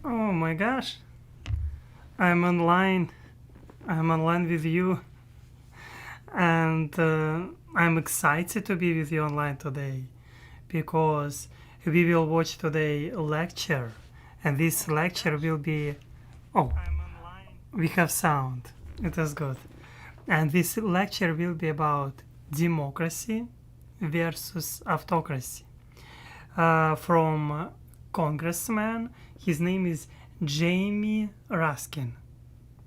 Oh my gosh, I'm online. I'm online with you, and I'm excited to be with you online today because we will watch today a lecture, and this lecture will be. Oh, we have sound. It is good. And this lecture will be about democracy versus autocracy. From Congressman, his name is Jamie Raskin.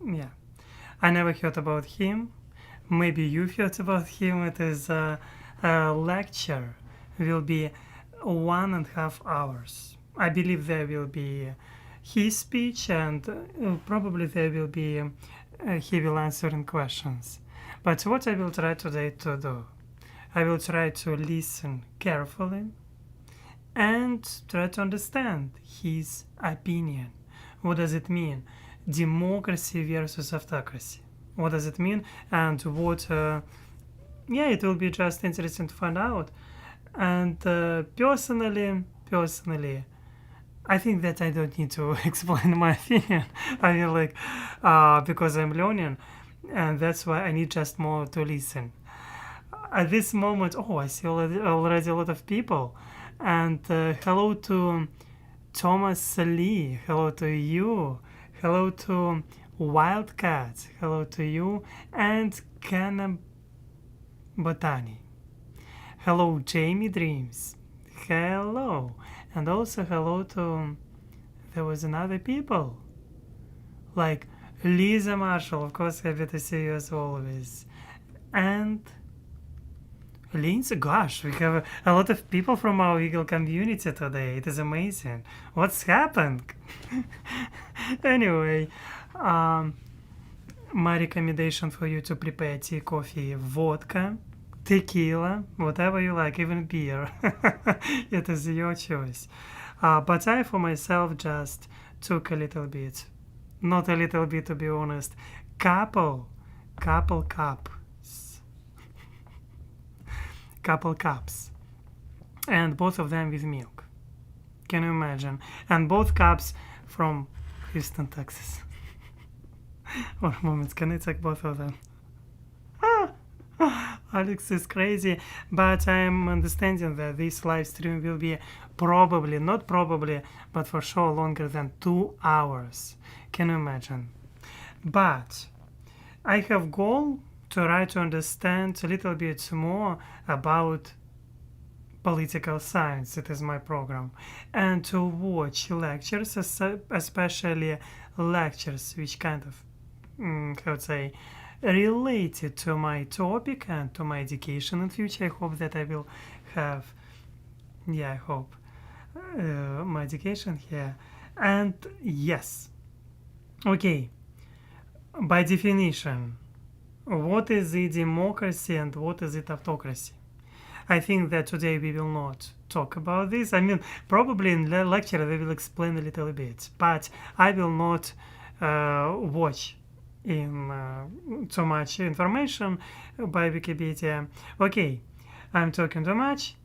Yeah, I never heard about him. Maybe you've heard about him. It is a lecture. Will be 1.5 hours. I believe there will be his speech and probably there will be he will answering questions. But what I will try today to do, I will try to listen carefully and try to understand his opinion. What does it mean? Democracy versus autocracy. What does it mean? And what, yeah, it will be just interesting to find out. And personally, I think that I don't need to explain my opinion. I mean, like, because I'm learning, and that's why I need just more to listen. At this moment, oh, I see already a lot of people. And hello to Thomas Lee. Hello to you. Hello to Wildcat. Hello to you. And Kana Botani. Hello, Jamie Dreams. Hello. And also hello to. There was another people. Like Lisa Marshall. Of course, happy to see you as always. And Lindsay, gosh, we have a lot of people from our Eagle community today. It is amazing. What's happened? Anyway, my recommendation for you to prepare tea, coffee, vodka, tequila, whatever you like, even beer. It is your choice. But I, for myself, just took a little bit. Not a little bit, to be honest. Couple cups, and both of them with milk. Can you imagine? And both cups from Houston, Texas. One moment, can I take both of them? Aleks is crazy, but I'm understanding that this live stream will be probably, not probably, but for sure longer than 2 hours. Can you imagine? But I have goal to try to understand a little bit more about political science. It is my program. And to watch lectures, especially lectures which kind of, how to say, related to my topic and to my education in future. I hope that I will have, yeah, I hope my education here. And yes, okay, by definition, what is the democracy and what is it autocracy? I think that today we will not talk about this. I mean, probably in the lecture they will explain a little bit, but I will not watch in too much information by Wikipedia. Okay, I'm talking too much.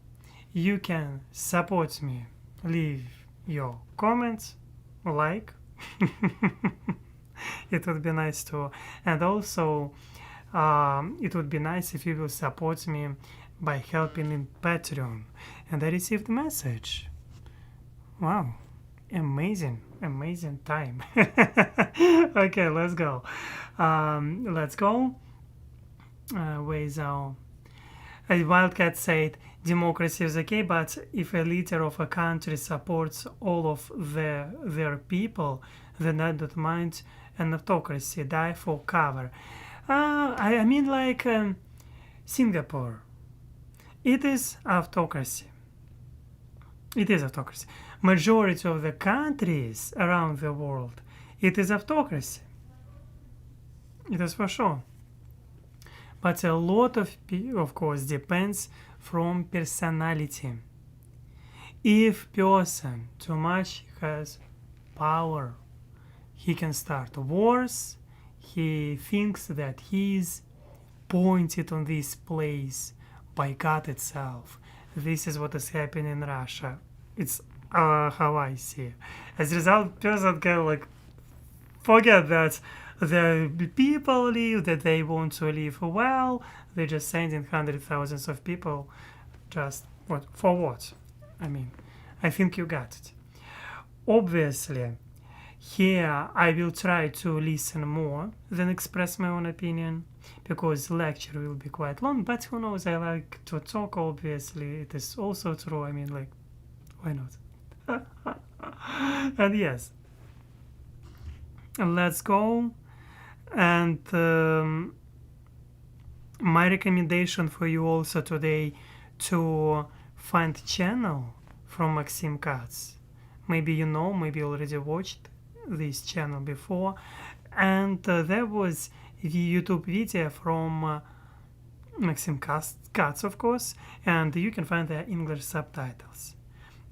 You can support me. Leave your comments, like. It would be nice too. And also, it would be nice if you will support me by helping in Patreon. And I received a message. Wow, amazing time. Okay, let's go. Where is our Wildcat said democracy is okay, but if a leader of a country supports all of their people, then I don't mind an autocracy. Die for cover. I mean, like Singapore. It is autocracy. It is autocracy. Majority of the countries around the world, it is autocracy. It is for sure. But a lot of course, depends from personality. If person too much has power, he can start wars. He thinks that he is pointed on this place by God itself. This is what is happening in Russia. It's how I see. As a result, person can like forget that the people live, that they want to live well. They're just sending hundreds thousands of people. Just what for what? I mean, I think you got it. Obviously, here I will try to listen more than express my own opinion because the lecture will be quite long, but who knows, I like to talk, obviously, it is also true, I mean, like, why not? And yes, let's go. And my recommendation for you also today to find channel from Maxim Katz. Maybe you know, maybe you already watched this channel before, and there was the YouTube video from Maxim Katz, of course, and you can find the English subtitles.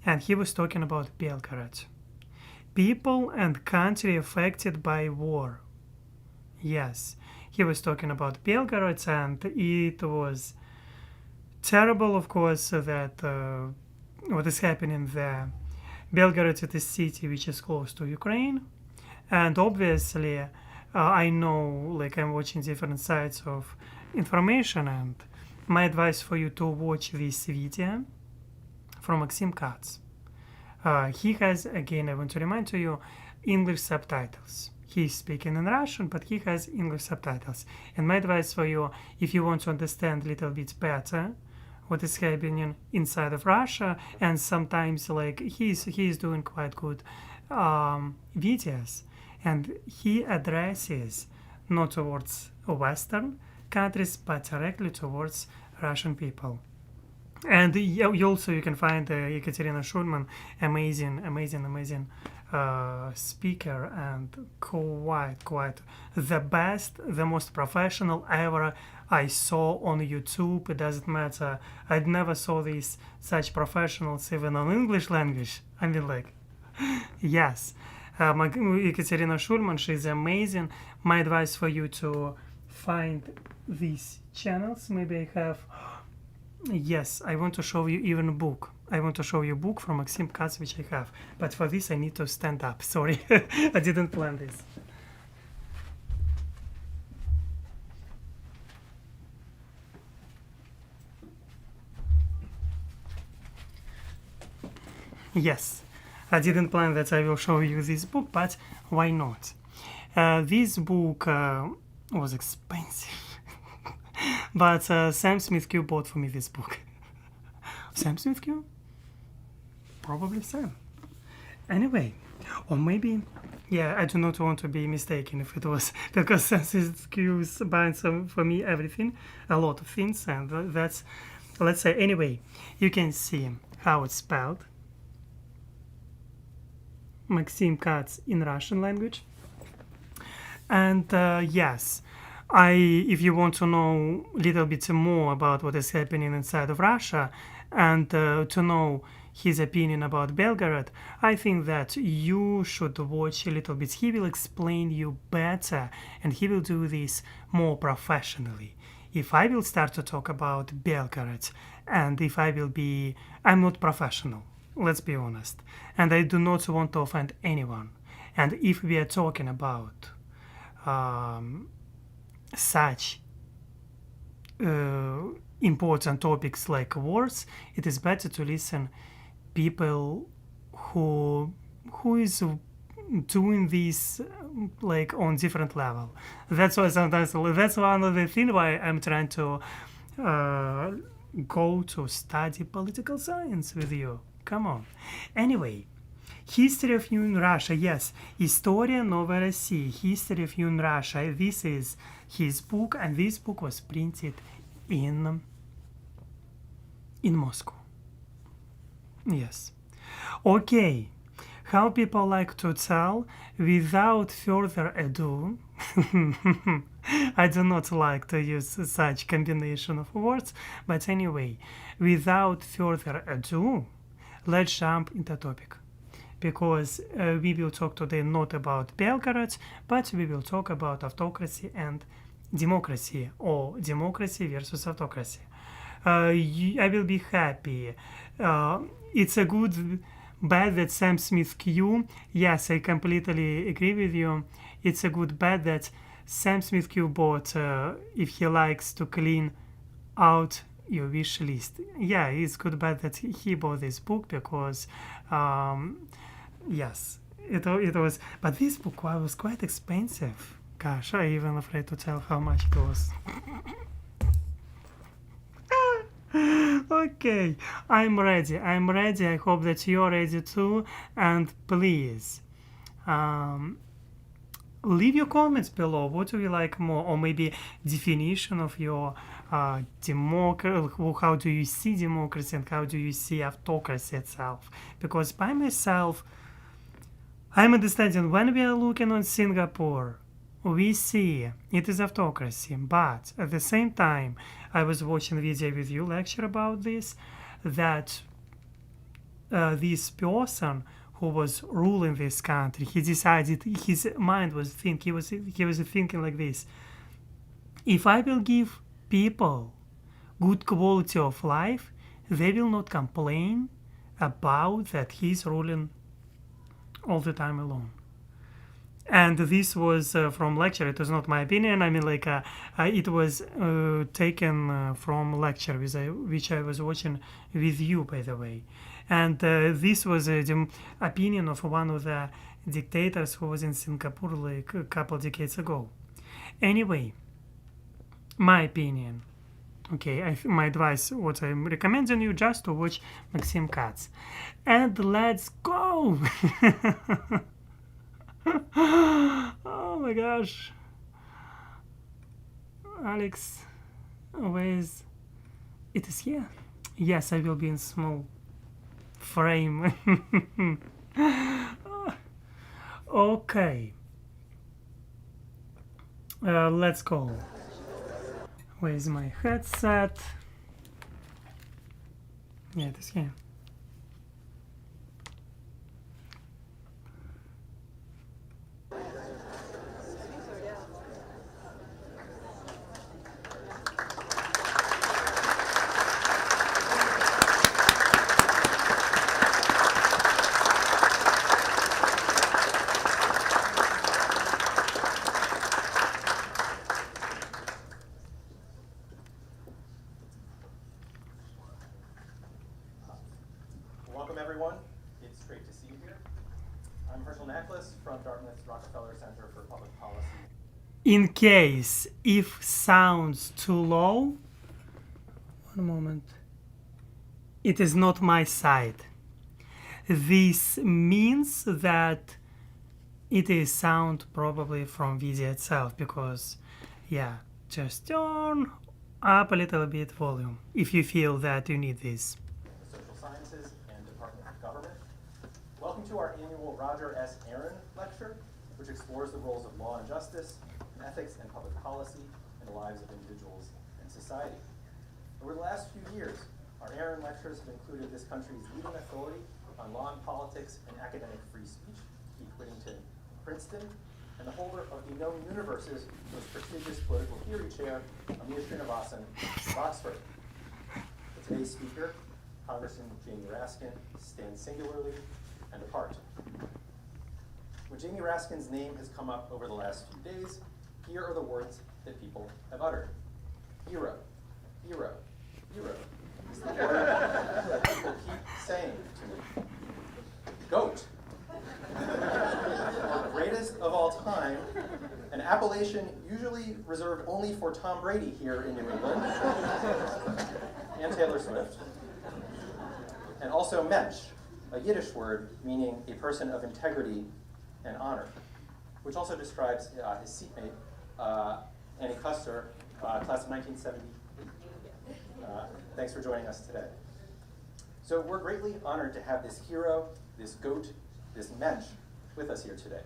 And he was talking about Belgorod. People and country affected by war. Yes, he was talking about Belgorod, and it was terrible, of course, that what is happening there. Belgorod is a city which is close to Ukraine, and obviously I know, like, I'm watching different sites of information, and my advice for you to watch this video from Maxim Katz. He has, again, I want to remind to you, English subtitles. He's speaking in Russian, but he has English subtitles. And my advice for you, if you want to understand a little bit better what is happening inside of Russia, and sometimes like he's doing quite good videos, and he addresses not towards Western countries but directly towards Russian people. And you also you can find Ekaterina Shulman, amazing speaker, and quite the best, the most professional ever I saw on YouTube. It doesn't matter. I'd never saw these such professionals even on English language. I mean, like, yes, Ekaterina Shulman, she's amazing. My advice for you to find these channels. Maybe I have. Yes, I want to show you even a book. I want to show you a book from Maxim Katz, which I have. But for this, I need to stand up. Sorry, I didn't plan this. Yes, I didn't plan that I will show you this book, but why not? This book was expensive. But Sam Smith Q bought for me this book. Sam Smith Q? Probably Sam. Anyway, or maybe, yeah, I do not want to be mistaken if it was, because Sam Smith Q is buying some for me everything, a lot of things, and that's, let's say, anyway, you can see how it's spelled. Maxim Katz in Russian language. And yes, if you want to know a little bit more about what is happening inside of Russia and to know his opinion about Belgorod, I think that you should watch a little bit. He will explain you better, and he will do this more professionally. If I will start to talk about Belgorod, and if I will be, I'm not professional, let's be honest, and I do not want to offend anyone. And if we are talking about such important topics like wars, it is better to listen people who is doing this like on different level. That's why sometimes that's one of the things why I'm trying to go to study political science with you. Come on. Anyway, History of You in Russia. Yes, История Новой России. History of You in Russia. This is his book, and this book was printed in Moscow. Yes. Okay. How people like to tell, without further ado, I do not like to use such combination of words, but anyway, without further ado, let's jump into topic. Because we will talk today not about Belgorod, but we will talk about autocracy and democracy, or democracy versus autocracy. I will be happy. It's a good bet that Sam Smith Q, yes, I completely agree with you. It's a good bet that Sam Smith Q bought if he likes to clean out your wish list. Yeah, it's good bet that he bought this book because, yes, it was. But this book was quite expensive. Gosh, I'm even afraid to tell how much it was. Okay, I'm ready. I hope that you're ready too. And please, leave your comments below. What do you like more, or maybe definition of your democracy? How do you see democracy, and how do you see autocracy itself? Because by myself, I'm understanding when we are looking on Singapore, we see it is autocracy, but at the same time, I was watching a video with you lecture about this, that this person who was ruling this country, he decided, his mind was thinking, he was thinking like this: if I will give people good quality of life, they will not complain about that he's ruling all the time alone. And this was from lecture. It was not my opinion. I mean, like, it was taken from lecture which I was watching with you, by the way. And this was the opinion of one of the dictators who was in Singapore like a couple decades ago. Anyway, my opinion. Okay, my advice, what I'm recommending you, just to watch Maxim Katz. And let's go! Oh my gosh. Aleks, always. It is here. Yes, I will be in small frame. Okay. Let's go. Where's my headset? Yeah, it is here. Welcome, everyone. It's great to see you here. I'm from Dartmouth's Rockefeller Center for Public Policy. In case if sounds too low, one moment, it is not my side. This means that it is sound probably from video itself, because yeah, just turn up a little bit volume if you feel that you need this. The Social Sciences and Department of Government. Welcome to our annual Roger S. Aaron Lecture, which explores the roles of law and justice, and ethics and public policy in the lives of individuals and society. Over the last few years, our Aaron Lectures have included this country's leading authority on law and politics and academic free speech, Keith Whittington, Princeton, and the holder of the known universe's most prestigious political theory chair, Amir Srinivasan, of Oxford. For today's speaker, Congressman Jamie Raskin, stands singularly and apart. When Jamie Raskin's name has come up over the last few days, here are the words that people have uttered. Hero, hero, hero is the word that people keep saying to me. Goat. Or greatest of all time, an appellation usually reserved only for Tom Brady here in New England, and Taylor Swift. And also mensch, a Yiddish word meaning a person of integrity and honor, which also describes his seatmate, Annie Custer, class of 1978. Thanks for joining us today. So we're greatly honored to have this hero, this goat, this mensch with us here today.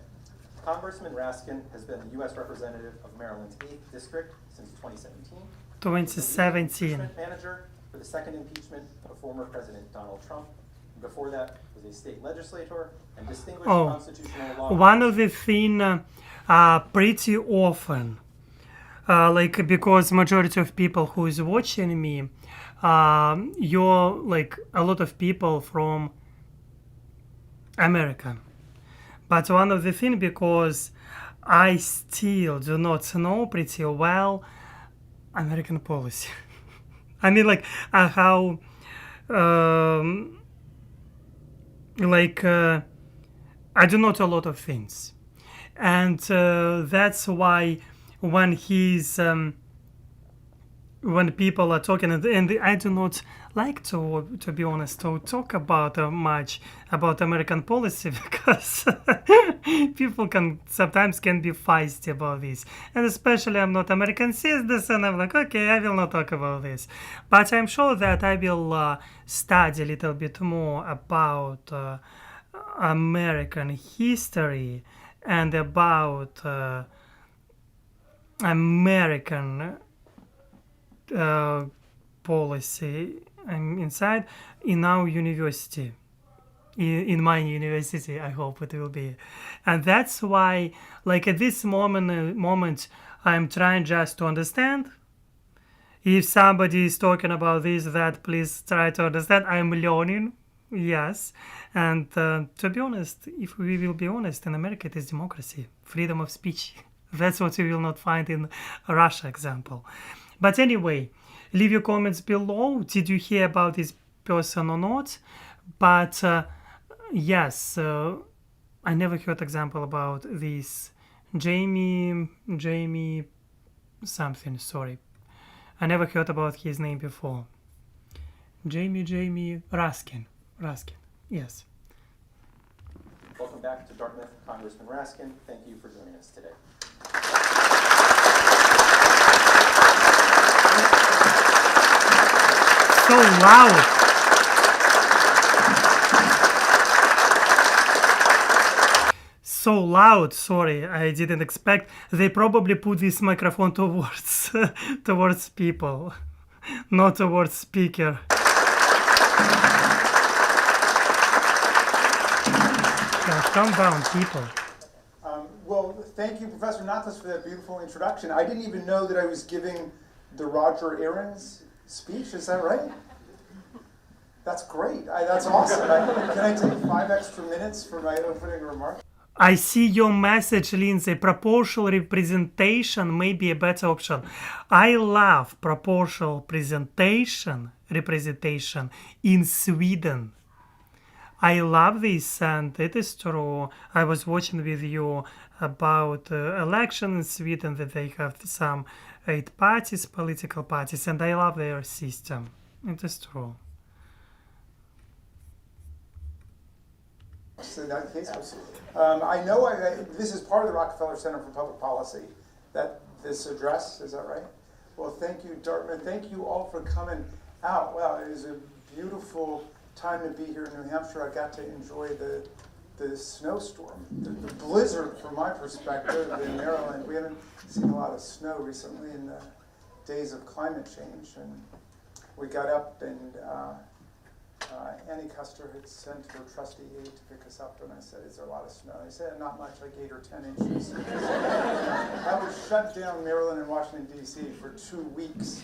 Congressman Raskin has been the U.S. representative of Maryland's 8th District since 2017. 2017. Impeachment manager for the second impeachment of former President Donald Trump. And before that, was a state legislator and distinguished constitutional law. One of the things pretty often, like, because majority of people who is watching me, you're like a lot of people from America. But one of the things, because I still do not know pretty well American policy. I mean, like how, um, like I do not a lot of things, and that's why when when people are talking, and I do not like to be honest, to talk about much about American policy because people can sometimes can be feisty about this, and especially I'm not American citizen. I'm like, okay, I will not talk about this, but I'm sure that I will study a little bit more about American history and about American policy inside in our university, in my university. I hope it will be, and that's why, like at this moment, I'm trying just to understand. If somebody is talking about this, that please try to understand. I'm learning, yes, and to be honest, if we will be honest, in America it is democracy, freedom of speech. That's what you will not find in Russia, example. But anyway, leave your comments below. Did you hear about this person or not? But yes, I never heard example about this Jamie something. Sorry, I never heard about his name before. Jamie Raskin. Yes. Welcome back to Dartmouth, Congressman Raskin. Thank you for joining us today. So loud. So loud. Sorry, I didn't expect. They probably put this microphone towards towards people, not towards speaker. Yeah, calm down, people. Well, thank you, Professor Natas, for that beautiful introduction. I didn't even know that I was giving the Roger Aaron's speech. Is that right? That's great. That's awesome. Can I take 5 extra minutes for my opening remarks? I see your message, Lindsay. Proportional representation may be a better option. I love proportional representation in Sweden. I love this, and it is true. I was watching with you about election in Sweden, that they have some 8 parties, political parties, and I love their system. It is true. In that case, I know this is part of the Rockefeller Center for Public Policy, that this address, is that right? Well, thank you, Dartmouth. Thank you all for coming out. Wow, it is a beautiful time to be here in New Hampshire. I got to enjoy the snowstorm, the blizzard from my perspective in Maryland. We haven't seen a lot of snow recently in the days of climate change. And we got up and Annie Custer had sent her trusty aide to pick us up, and I said, is there a lot of snow? He said, not much, like 8 or 10 inches. I would shut down Maryland and Washington, D.C. for 2 weeks.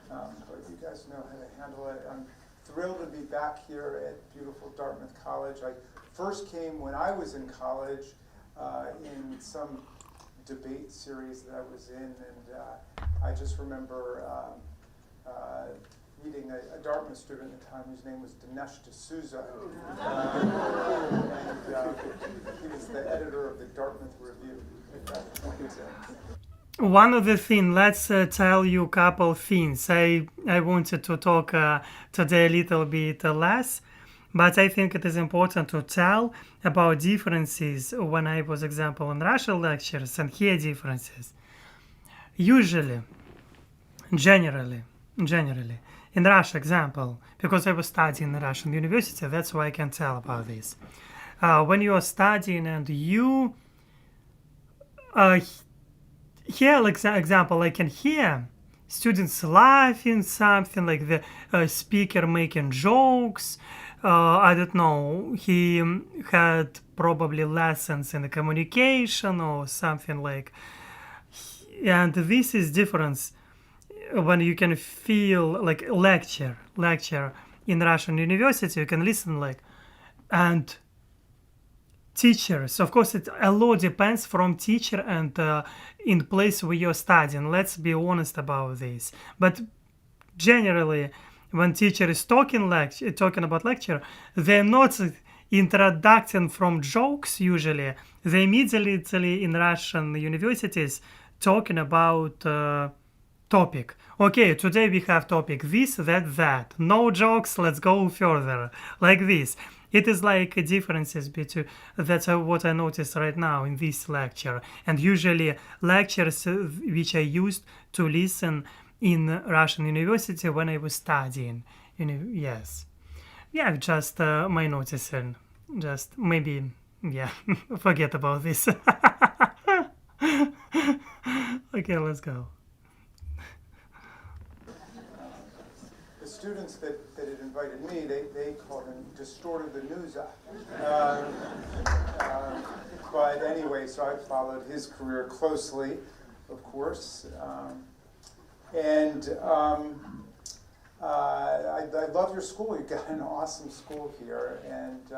But you guys know how to handle it. I'm thrilled to be back here at beautiful Dartmouth College. I first came when I was in college in some debate series that I was in, and I just remember meeting a Dartmouth student at the time whose name was Dinesh D'Souza. He was the editor of the Dartmouth Review at that point. One of the things, let's tell you a couple things. I wanted to talk today a little bit less, but I think it is important to tell about differences when I was, example, in Russian lectures and hear differences. Usually, generally, in Russia, example, because I was studying in Russian university, that's why I can tell about this. When you are studying and you hear, like example, I can hear students laughing, something like the speaker making jokes. I don't know, he had probably lessons in the communication or something like, and this is difference when you can feel like lecture in Russian university, you can listen like, and teachers, of course, a lot depends from teacher and in the place where you're studying. Let's be honest about this. But generally, when teacher is talking about lecture, they're not introducing from jokes usually. They immediately in Russian universities talking about topic. Okay, today we have topic this, that. No jokes, let's go further. Like this. It is like differences between, that's what I noticed right now in this lecture. And usually lectures which I used to listen in Russian university when I was studying. Yes. Yeah, just my noticing. Just maybe, yeah, forget about this. Okay, let's go. The students that had invited me, they called him distorted the news. But anyway, so I followed his career closely, of course. I love your school. You've got an awesome school here. And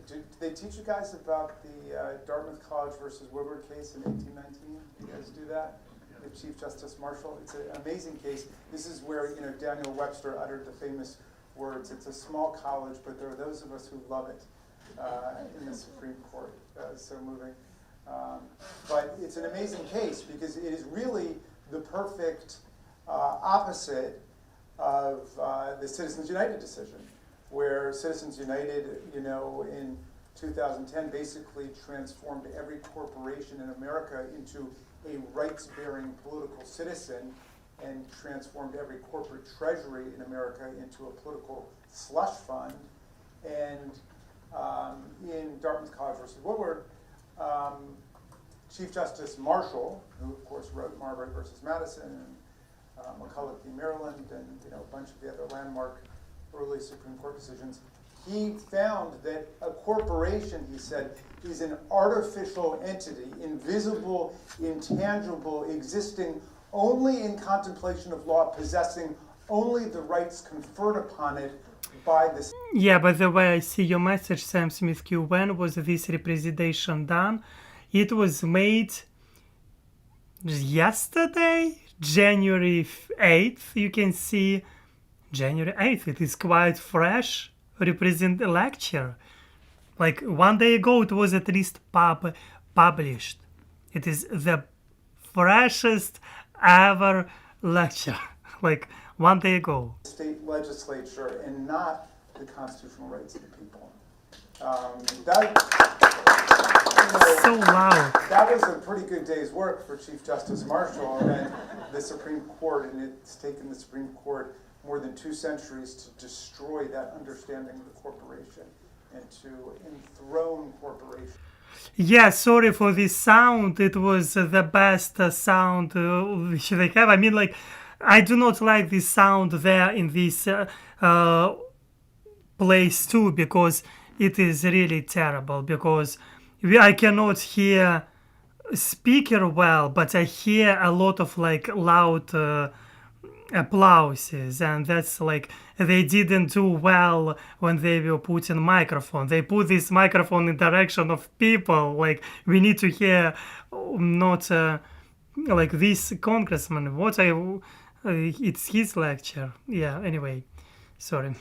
did they teach you guys about the Dartmouth College versus Woodward case in 1819? You guys do that? The Chief Justice Marshall. It's an amazing case. This is where Daniel Webster uttered the famous words. It's a small college, but there are those of us who love it in the Supreme Court. So moving. But it's an amazing case because it is really the perfect opposite of the Citizens United decision, where Citizens United, in 2010 basically transformed every corporation in America into a rights-bearing political citizen and transformed every corporate treasury in America into a political slush fund. And in Dartmouth College versus Woodward, Chief Justice Marshall, who of course wrote Marbury versus Madison and McCulloch v. Maryland and a bunch of the other landmark early Supreme Court decisions, he found that a corporation, he said, is an artificial entity, invisible, intangible, existing only in contemplation of law, possessing only the rights conferred upon it by the... Yeah, by the way, I see your message, Sam Smith Q. When was this representation done? It was made yesterday, January 8th. You can see January 8th. It is quite fresh. Represent a lecture. Like 1 day ago, it was at least published. It is the freshest ever lecture. Like 1 day ago. State legislature and not the constitutional rights of the people. So loud. That was a pretty good day's work for Chief Justice Marshall and the Supreme Court, and it's taken the Supreme Court more than 2 centuries to destroy that understanding of the corporation and to enthrone corporation. Yeah, sorry for this sound. It was the best sound which they have. I mean, like, I do not like this sound there in this place too, because it is really terrible, because I cannot hear speaker well, but I hear a lot of like loud applauses, and that's like they didn't do well when they were putting microphone. They put this microphone in direction of people. Like, we need to hear not like this congressman. It's his lecture. Yeah. Anyway, sorry. And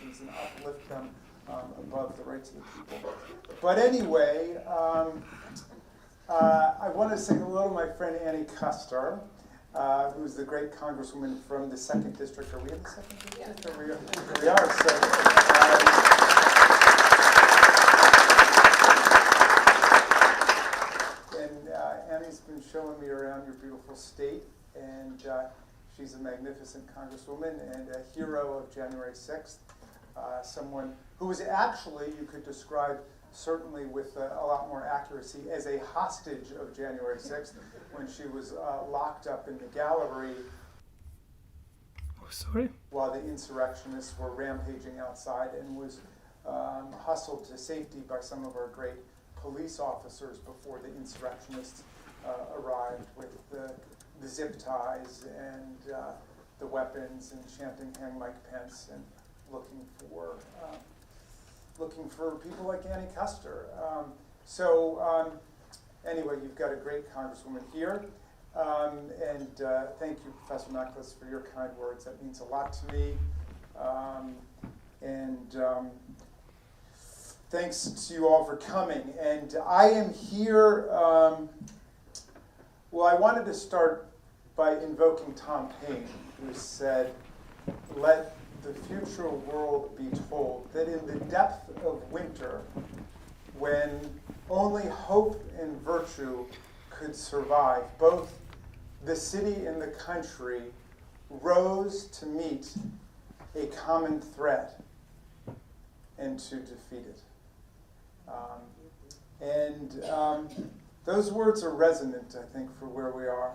uplift them above the rights of the people. But anyway, I want to say hello to my friend Annie Custer, who's the great congresswoman from the 2nd District. Are we in the 2nd District? Yes. We are. So, Annie's been showing me around your beautiful state, and she's a magnificent congresswoman and a hero of January 6th. Someone who was actually, you could describe certainly with a lot more accuracy, as a hostage of January 6th when she was locked up in the gallery. Oh, sorry? While the insurrectionists were rampaging outside, and was hustled to safety by some of our great police officers before the insurrectionists arrived with the zip ties and the weapons and chanting "Hang Mike Pence" and looking for looking for people like Annie Kester. Anyway, you've got a great Congresswoman here. And thank you, Professor Naklis, for your kind words. That means a lot to me. Thanks to you all for coming. And I am here, well, I wanted to start by invoking Tom Paine, who said, "Let the future world be told that in the depth of winter, when only hope and virtue could survive, both the city and the country rose to meet a common threat and to defeat it." Those words are resonant, I think, for where we are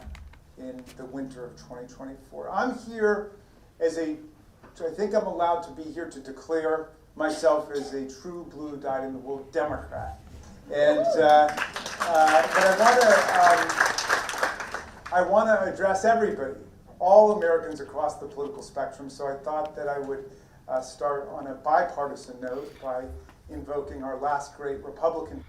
in the winter of 2024. I'm here as I think I'm allowed to be here to declare myself as a true blue dyed-in-the-wool Democrat. And but I want to address everybody, all Americans across the political spectrum. So I thought that I would start on a bipartisan note by invoking our last great Republican.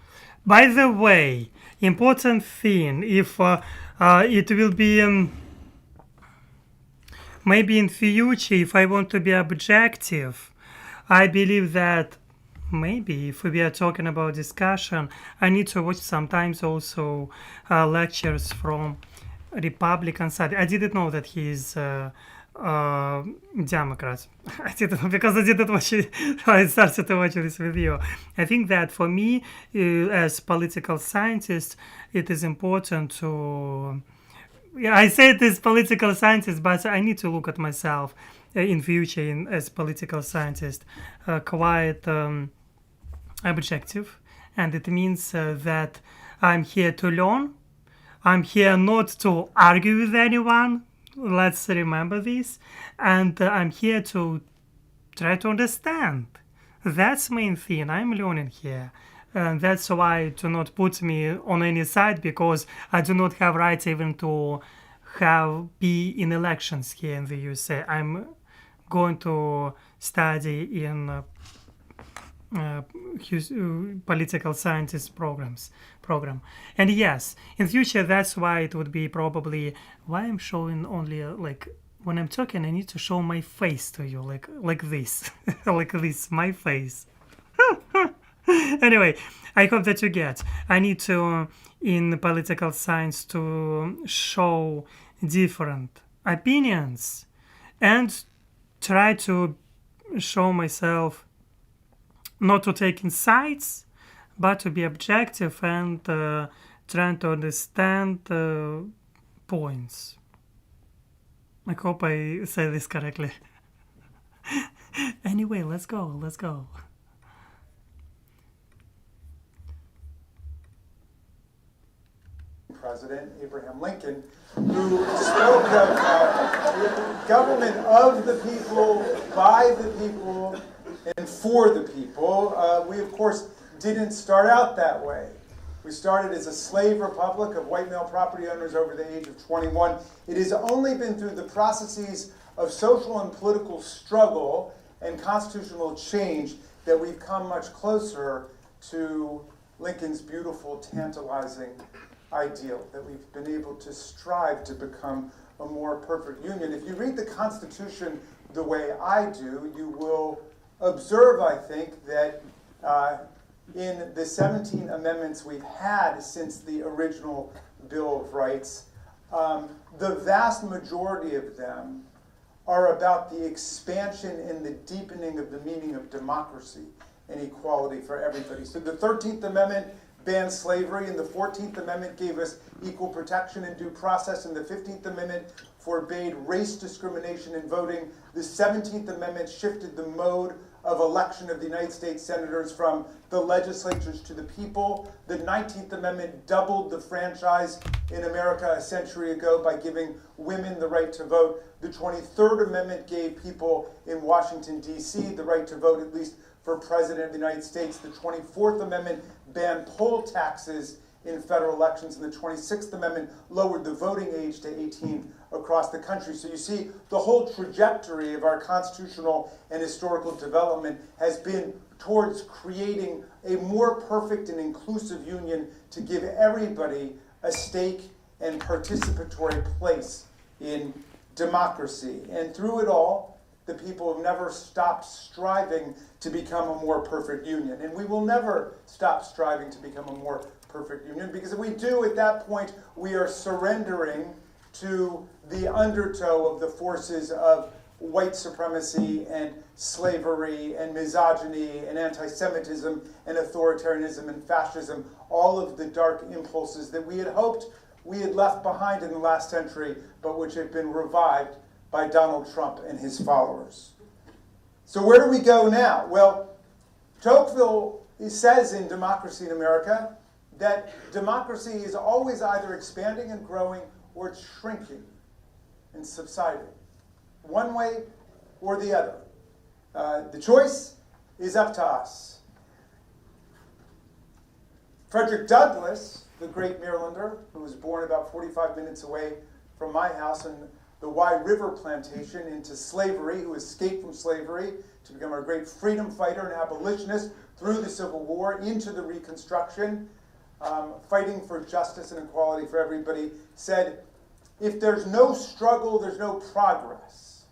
By the way, important thing, if it will be maybe in future, if I want to be objective, I believe that maybe if we are talking about discussion, I need to watch sometimes also lectures from Republican side. I didn't know that he is Democrat. I didn't know because I didn't watch it. I started to watch this video. I think that for me, as political scientist, it is important to. Yeah, I say it as political scientist, but I need to look at myself in future as political scientist, quite objective, and it means that I'm here to learn. I'm here not to argue with anyone. Let's remember this. And I'm here to try to understand. That's the main thing. I'm learning here. And that's why do not put me on any side, because I do not have rights even to be in elections here in the USA. I'm going to study in political scientist program. And yes, in future, that's why it would be probably why I'm showing only like when I'm talking, I need to show my face to you like this, like this, my face. Anyway, I hope that you get. I need to, in political science, to show different opinions and try to show myself not to take in sides, but to be objective and trying to understand points. I hope I say this correctly. Anyway, let's go. President Abraham Lincoln, who spoke of government of the people, by the people, and for the people. We, of course, didn't start out that way. We started as a slave republic of white male property owners over the age of 21. It has only been through the processes of social and political struggle and constitutional change that we've come much closer to Lincoln's beautiful, tantalizing ideal, that we've been able to strive to become a more perfect union. If you read the Constitution the way I do, you will observe, I think, that in the 17 amendments we've had since the original Bill of Rights, the vast majority of them are about the expansion and the deepening of the meaning of democracy and equality for everybody. So the 13th Amendment banned slavery, and the 14th Amendment gave us equal protection and due process, and the 15th Amendment forbade race discrimination in voting. The 17th Amendment shifted the mode of election of the United States senators from the legislatures to the people. The 19th Amendment doubled the franchise in America a century ago by giving women the right to vote. The 23rd Amendment gave people in Washington, D.C. the right to vote, at least for President of the United States. The 24th Amendment banned poll taxes in federal elections, and the 26th Amendment lowered the voting age to 18 across the country. So you see, the whole trajectory of our constitutional and historical development has been towards creating a more perfect and inclusive union to give everybody a stake and participatory place in democracy. And through it all, the people have never stopped striving to become a more perfect union. And we will never stop striving to become a more perfect union, because if we do, at that point, we are surrendering to the undertow of the forces of white supremacy and slavery and misogyny and anti-Semitism and authoritarianism and fascism, all of the dark impulses that we had hoped we had left behind in the last century, but which have been revived by Donald Trump and his followers. So where do we go now? Well, Tocqueville says in Democracy in America that democracy is always either expanding and growing or it's shrinking and subsiding, one way or the other. The choice is up to us. Frederick Douglass, the great Marylander, who was born about 45 minutes away from my house in the Wye River plantation into slavery, who escaped from slavery to become a great freedom fighter and abolitionist through the Civil War into the Reconstruction, fighting for justice and equality for everybody, said, if there's no struggle, there's no progress.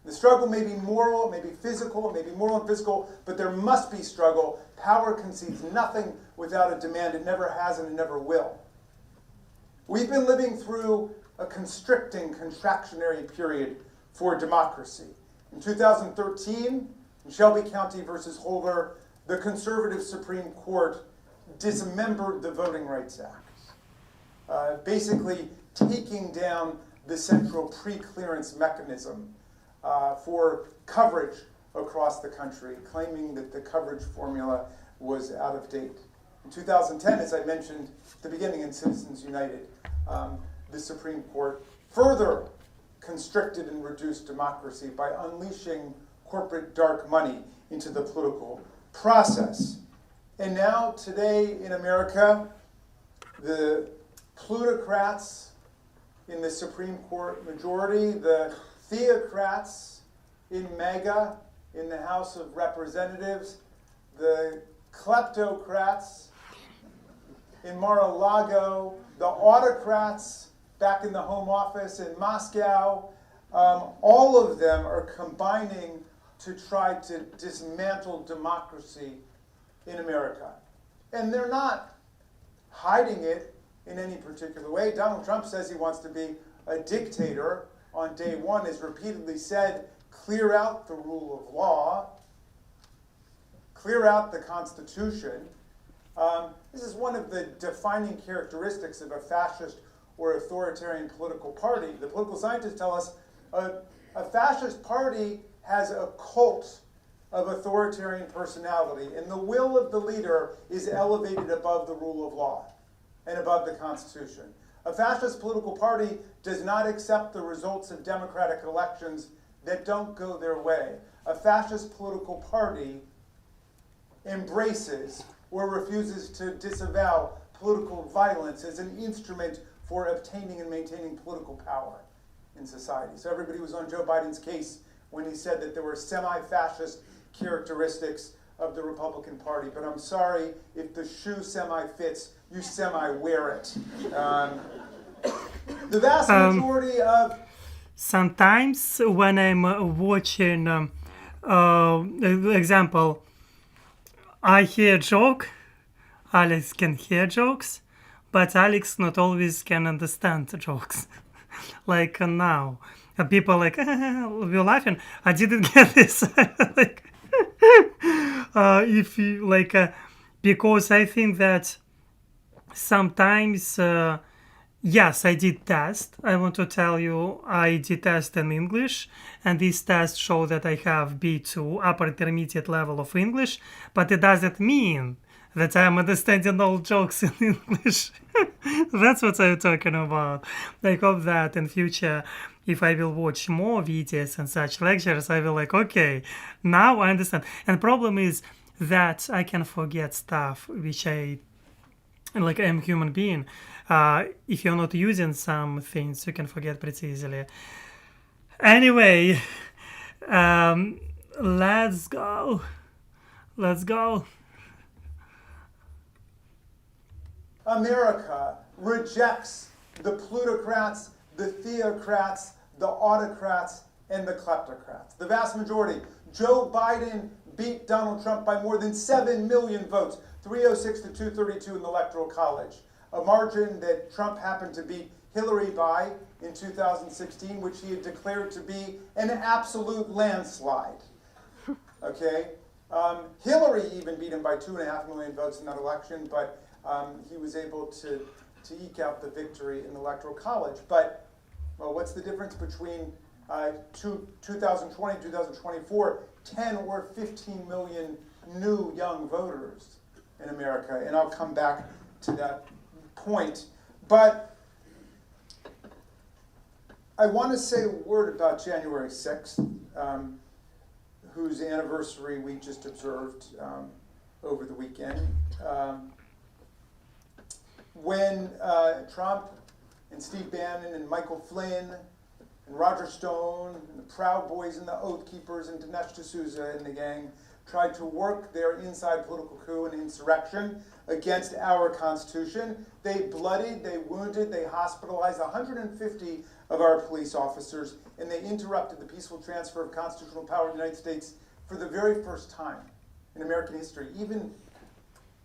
The struggle may be moral, it may be physical, it may be moral and physical, but there must be struggle. Power concedes nothing without a demand. It never has and it never will. We've been living through a constricting, contractionary period for democracy. In 2013, in Shelby County versus Holder, the conservative Supreme Court dismembered the Voting Rights Act, basically taking down the central pre-clearance mechanism for coverage across the country, claiming that the coverage formula was out of date. In 2010, as I mentioned at the beginning in Citizens United, the Supreme Court further constricted and reduced democracy by unleashing corporate dark money into the political process. And now, today in America, the plutocrats in the Supreme Court majority, the theocrats in MAGA, in the House of Representatives, the kleptocrats in Mar-a-Lago, the autocrats back in the Home Office in Moscow, all of them are combining to try to dismantle democracy in America. And they're not hiding it in any particular way. Donald Trump says he wants to be a dictator on day one, has repeatedly said, clear out the rule of law, clear out the Constitution. This is one of the defining characteristics of a fascist or authoritarian political party. The political scientists tell us a fascist party has a cult of authoritarian personality, and the will of the leader is elevated above the rule of law and above the Constitution. A fascist political party does not accept the results of democratic elections that don't go their way. A fascist political party embraces or refuses to disavow political violence as an instrument for obtaining and maintaining political power in society. So everybody was on Joe Biden's case when he said that there were semi-fascist characteristics of the Republican Party. But I'm sorry, if the shoe semi-fits, you semi-wear it. The vast majority of... Sometimes when I'm watching, example, I hear a joke, Aleks can hear jokes, but Aleks not always can understand the jokes. Like now, people like, we're laughing, I didn't get this. Like, if you, like, because I think that sometimes, yes, I did test. I want to tell you, I did test in English, and this test showed that I have B2, upper intermediate level of English, but it doesn't mean that I'm understanding all jokes in English. That's what I'm talking about. I hope that in future, if I will watch more videos and such lectures, I will like, okay, now I understand. And problem is that I can forget stuff which I like I'm human being. If you're not using some things, you can forget pretty easily. Anyway, um, let's go. Let's go. America rejects the plutocrats, the theocrats, the autocrats, and the kleptocrats. The vast majority. Joe Biden beat Donald Trump by more than 7 million votes, 306 to 232 in the Electoral College, a margin that Trump happened to beat Hillary by in 2016, which he had declared to be an absolute landslide. Okay? Hillary even beat him by 2.5 million votes in that election, but he was able to eke out the victory in the Electoral College. But, well, what's the difference between 2020 and 2024? 10 or 15 million new young voters in America, and I'll come back to that point. But I want to say a word about January 6th, whose anniversary we just observed over the weekend. When Trump and Steve Bannon and Michael Flynn and Roger Stone and the Proud Boys and the Oath Keepers and Dinesh D'Souza and the gang tried to work their inside political coup and insurrection against our Constitution, they bloodied, they wounded, they hospitalized 150 of our police officers, and they interrupted the peaceful transfer of constitutional power in the United States for the very first time in American history. Even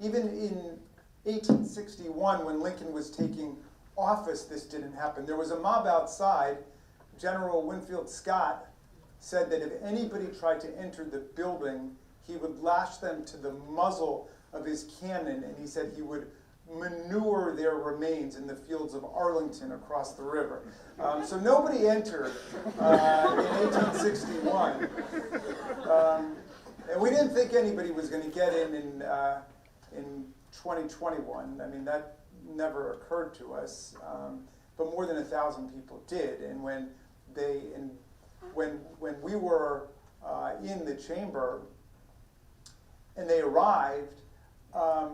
in 1861, when Lincoln was taking office, this didn't happen. There was a mob outside. General Winfield Scott said that if anybody tried to enter the building, he would lash them to the muzzle of his cannon, and he said he would manure their remains in the fields of Arlington across the river. So nobody entered in 1861. And we didn't think anybody was going to get in 2021. I mean, that never occurred to us. But more than 1,000 people did. And when we were in the chamber and they arrived, a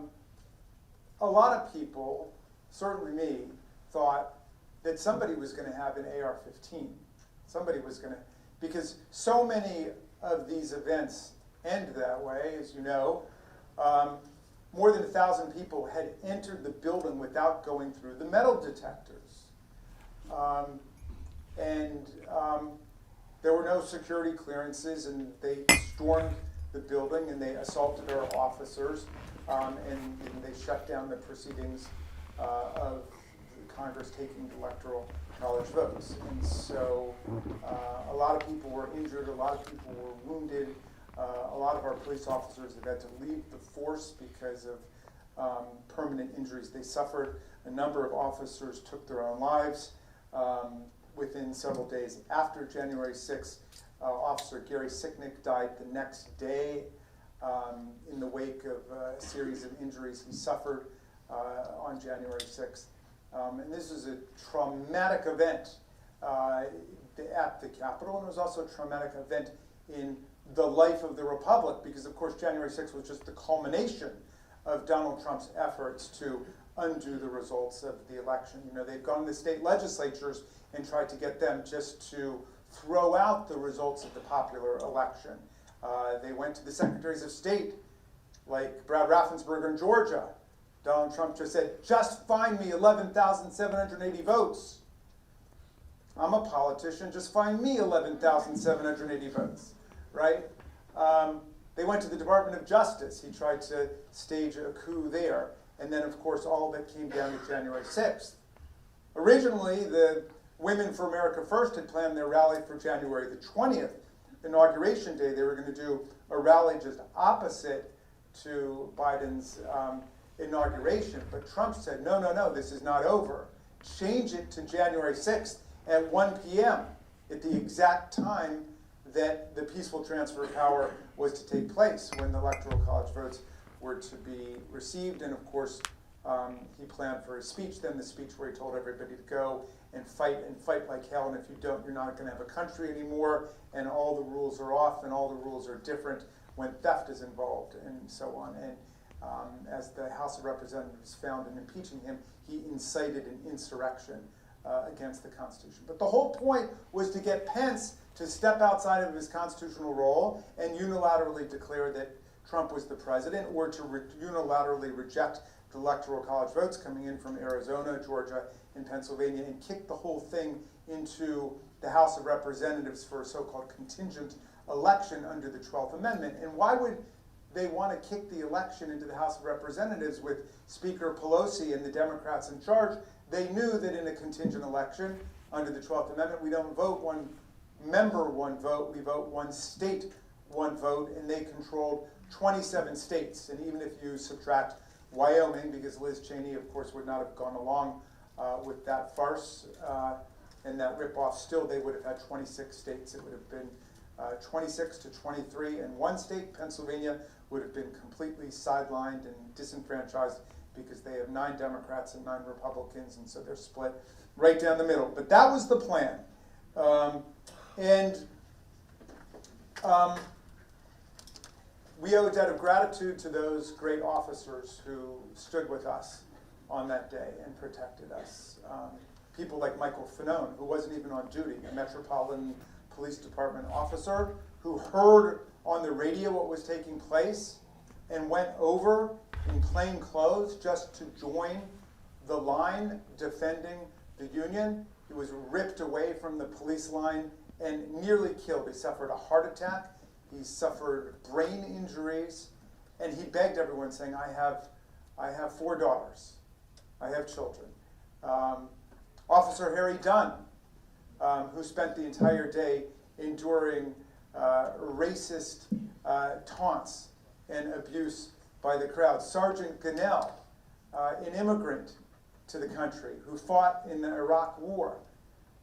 lot of people, certainly me, thought that somebody was going to have an AR-15. Somebody was going to, because so many of these events end that way, as you know. More than 1,000 people had entered the building without going through the metal detectors. There were no security clearances, and they stormed the building and they assaulted our officers, and they shut down the proceedings of Congress taking electoral college votes. And so a lot of people were injured, a lot of people were wounded. A lot of our police officers have had to leave the force because of permanent injuries they suffered. A number of officers took their own lives. Within several days after January 6th, Officer Gary Sicknick died the next day in the wake of a series of injuries he suffered on January 6th. And this was a traumatic event at the Capitol, and it was also a traumatic event in the life of the Republic, because of course January 6th was just the culmination of Donald Trump's efforts to undo the results of the election. You know, they've gone to the state legislatures and tried to get them just to throw out the results of the popular election. They went to the secretaries of state, like Brad Raffensperger in Georgia. Donald Trump just said, just find me 11,780 votes. I'm a politician, just find me 11,780 votes, right? They went to the Department of Justice. He tried to stage a coup there. And then, of course, all of it came down to January 6th. Originally, the Women for America First had planned their rally for January the 20th, Inauguration Day. They were going to do a rally just opposite to Biden's inauguration. But Trump said, no, no, no, this is not over. Change it to January 6th at 1 p.m., at the exact time that the peaceful transfer of power was to take place, when the Electoral College votes were to be received. And of course, he planned for a speech, then the speech where he told everybody to go and fight like hell, and if you don't, you're not going to have a country anymore, and all the rules are off, and all the rules are different when theft is involved, and so on. And as the House of Representatives found in impeaching him, he incited an insurrection against the Constitution. But the whole point was to get Pence to step outside of his constitutional role and unilaterally declare that Trump was the president, or to unilaterally reject the Electoral College votes coming in from Arizona, Georgia, and Pennsylvania, and kick the whole thing into the House of Representatives for a so-called contingent election under the 12th Amendment. And why would they want to kick the election into the House of Representatives with Speaker Pelosi and the Democrats in charge? They knew that in a contingent election under the 12th Amendment, we don't vote one member, one vote, we vote one state, one vote, and they controlled 27 states. And even if you subtract Wyoming, because Liz Cheney, of course, would not have gone along with that farce and that ripoff, still they would have had 26 states. It would have been 26 to 23, and one state, Pennsylvania, would have been completely sidelined and disenfranchised because they have 9 Democrats and 9 Republicans, and so they're split right down the middle. But that was the plan. We owe a debt of gratitude to those great officers who stood with us on that day and protected us. People like Michael Fanone, who wasn't even on duty, a Metropolitan Police Department officer who heard on the radio what was taking place and went over in plain clothes just to join the line defending the Union. He was ripped away from the police line and nearly killed. He suffered a heart attack. He suffered brain injuries, and he begged everyone, saying, I have 4 daughters. I have children. Officer Harry Dunn, who spent the entire day enduring racist taunts and abuse by the crowd. Sergeant Gonell, an immigrant to the country who fought in the Iraq War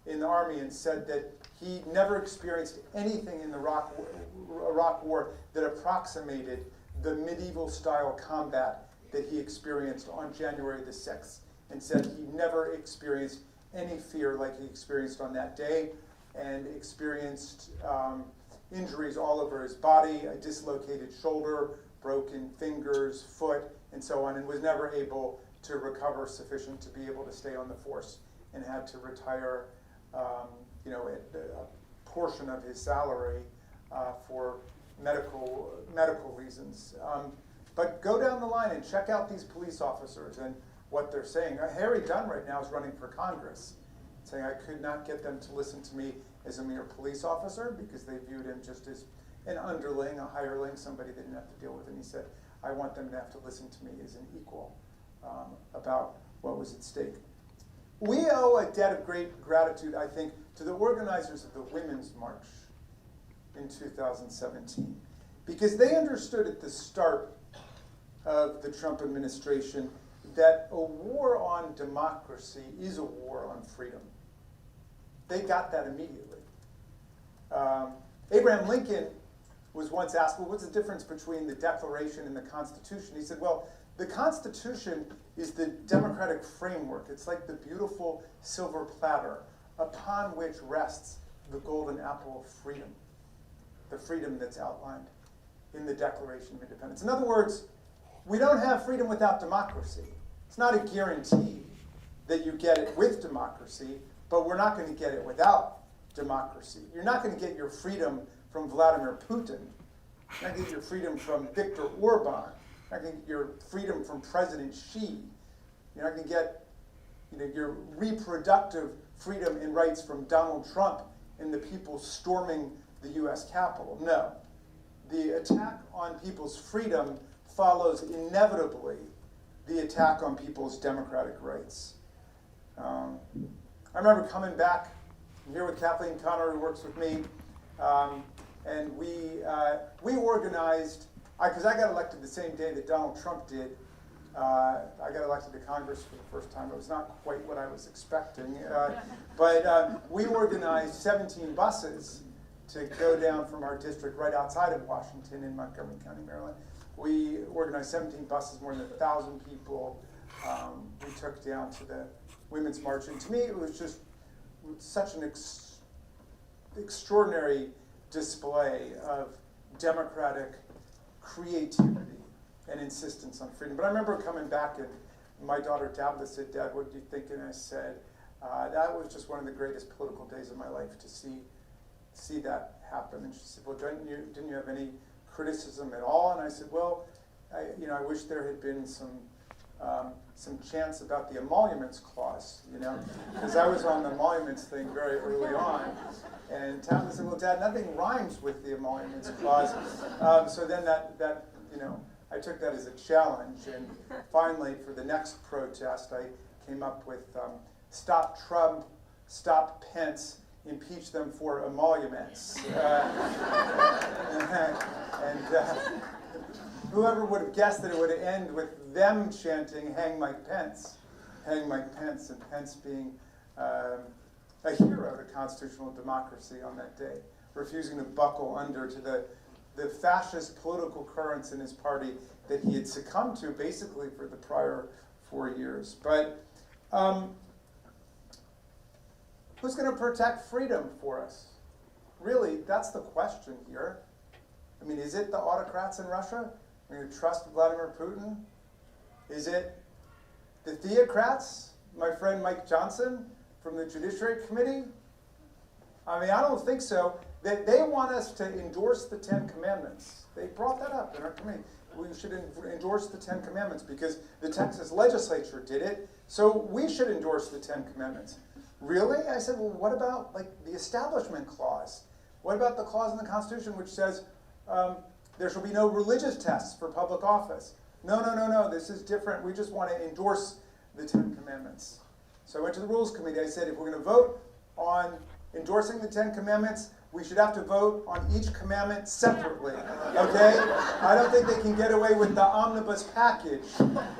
in the Army and said that he never experienced anything in the Iraq War that approximated the medieval-style combat that he experienced on January the 6th, and said he never experienced any fear like he experienced on that day, and experienced injuries all over his body, a dislocated shoulder, broken fingers, foot, and so on, and was never able to recover sufficient to be able to stay on the force, and had to retire a portion of his salary for medical reasons. But go down the line and check out these police officers and what they're saying. Harry Dunn right now is running for Congress, saying I could not get them to listen to me as a mere police officer because they viewed him just as an underling, a hireling, somebody they didn't have to deal with. And he said, I want them to have to listen to me as an equal about what was at stake. We owe a debt of great gratitude, I think, to the organizers of the Women's March in 2017, because they understood at the start of the Trump administration that a war on democracy is a war on freedom. They got that immediately. Abraham Lincoln was once asked, well, what's the difference between the Declaration and the Constitution? He said, well, the Constitution is the democratic framework. It's like the beautiful silver platter upon which rests the golden apple of freedom, the freedom that's outlined in the Declaration of Independence. In other words, we don't have freedom without democracy. It's not a guarantee that you get it with democracy, but we're not going to get it without democracy. You're not going to get your freedom from Vladimir Putin. You're not going to get your freedom from Viktor Orban. You're not going to get your freedom from President Xi. You're not going to get your reproductive freedom and rights from Donald Trump and the people storming the U.S. Capitol. No. The attack on people's freedom follows inevitably the attack on people's democratic rights. I remember coming back here with Kathleen Connor, who works with me, and we organized, because I got elected the same day that Donald Trump did. I got elected to Congress for the first time. It was not quite what I was expecting, but we organized 17 buses to go down from our district right outside of Washington in Montgomery County, Maryland. We organized 17 buses, more than 1,000 people. We took down to the Women's March, and to me it was just such an extraordinary display of democratic creativity and insistence on freedom. But I remember coming back, and my daughter Tabitha said, "Dad, what do you think?" And I said, that was just one of the greatest political days of my life to see that happen. And she said, "Well, didn't you have any criticism at all?" And I said, "Well, I wish there had been some chance about the emoluments clause, because I was on the emoluments thing very early on." And Tabitha said, "Well, Dad, nothing rhymes with the emoluments clause." So then that I took that as a challenge. And finally, for the next protest, I came up with "Stop Trump, Stop Pence, Impeach them for emoluments." And whoever would have guessed that it would end with them chanting "Hang Mike Pence," "Hang Mike Pence," and Pence being a hero to constitutional democracy on that day, refusing to buckle under to the fascist political currents in his party that he had succumbed to basically for the prior 4 years. But who's going to protect freedom for us? Really, that's the question here. I mean, is it the autocrats in Russia? Are we going to trust Vladimir Putin? Is it the theocrats, my friend Mike Johnson from the Judiciary Committee? I mean, I don't think so. They want us to endorse the 10 Commandments. They brought that up in our committee. We should endorse the 10 Commandments because the Texas legislature did it, so we should endorse the 10 Commandments. Really? I said, well, what about the Establishment Clause? What about the clause in the Constitution which says there shall be no religious tests for public office? No, this is different. We just want to endorse the 10 Commandments. So I went to the Rules Committee. I said, if we're going to vote on endorsing the 10 Commandments, we should have to vote on each commandment separately, okay? I don't think they can get away with the omnibus package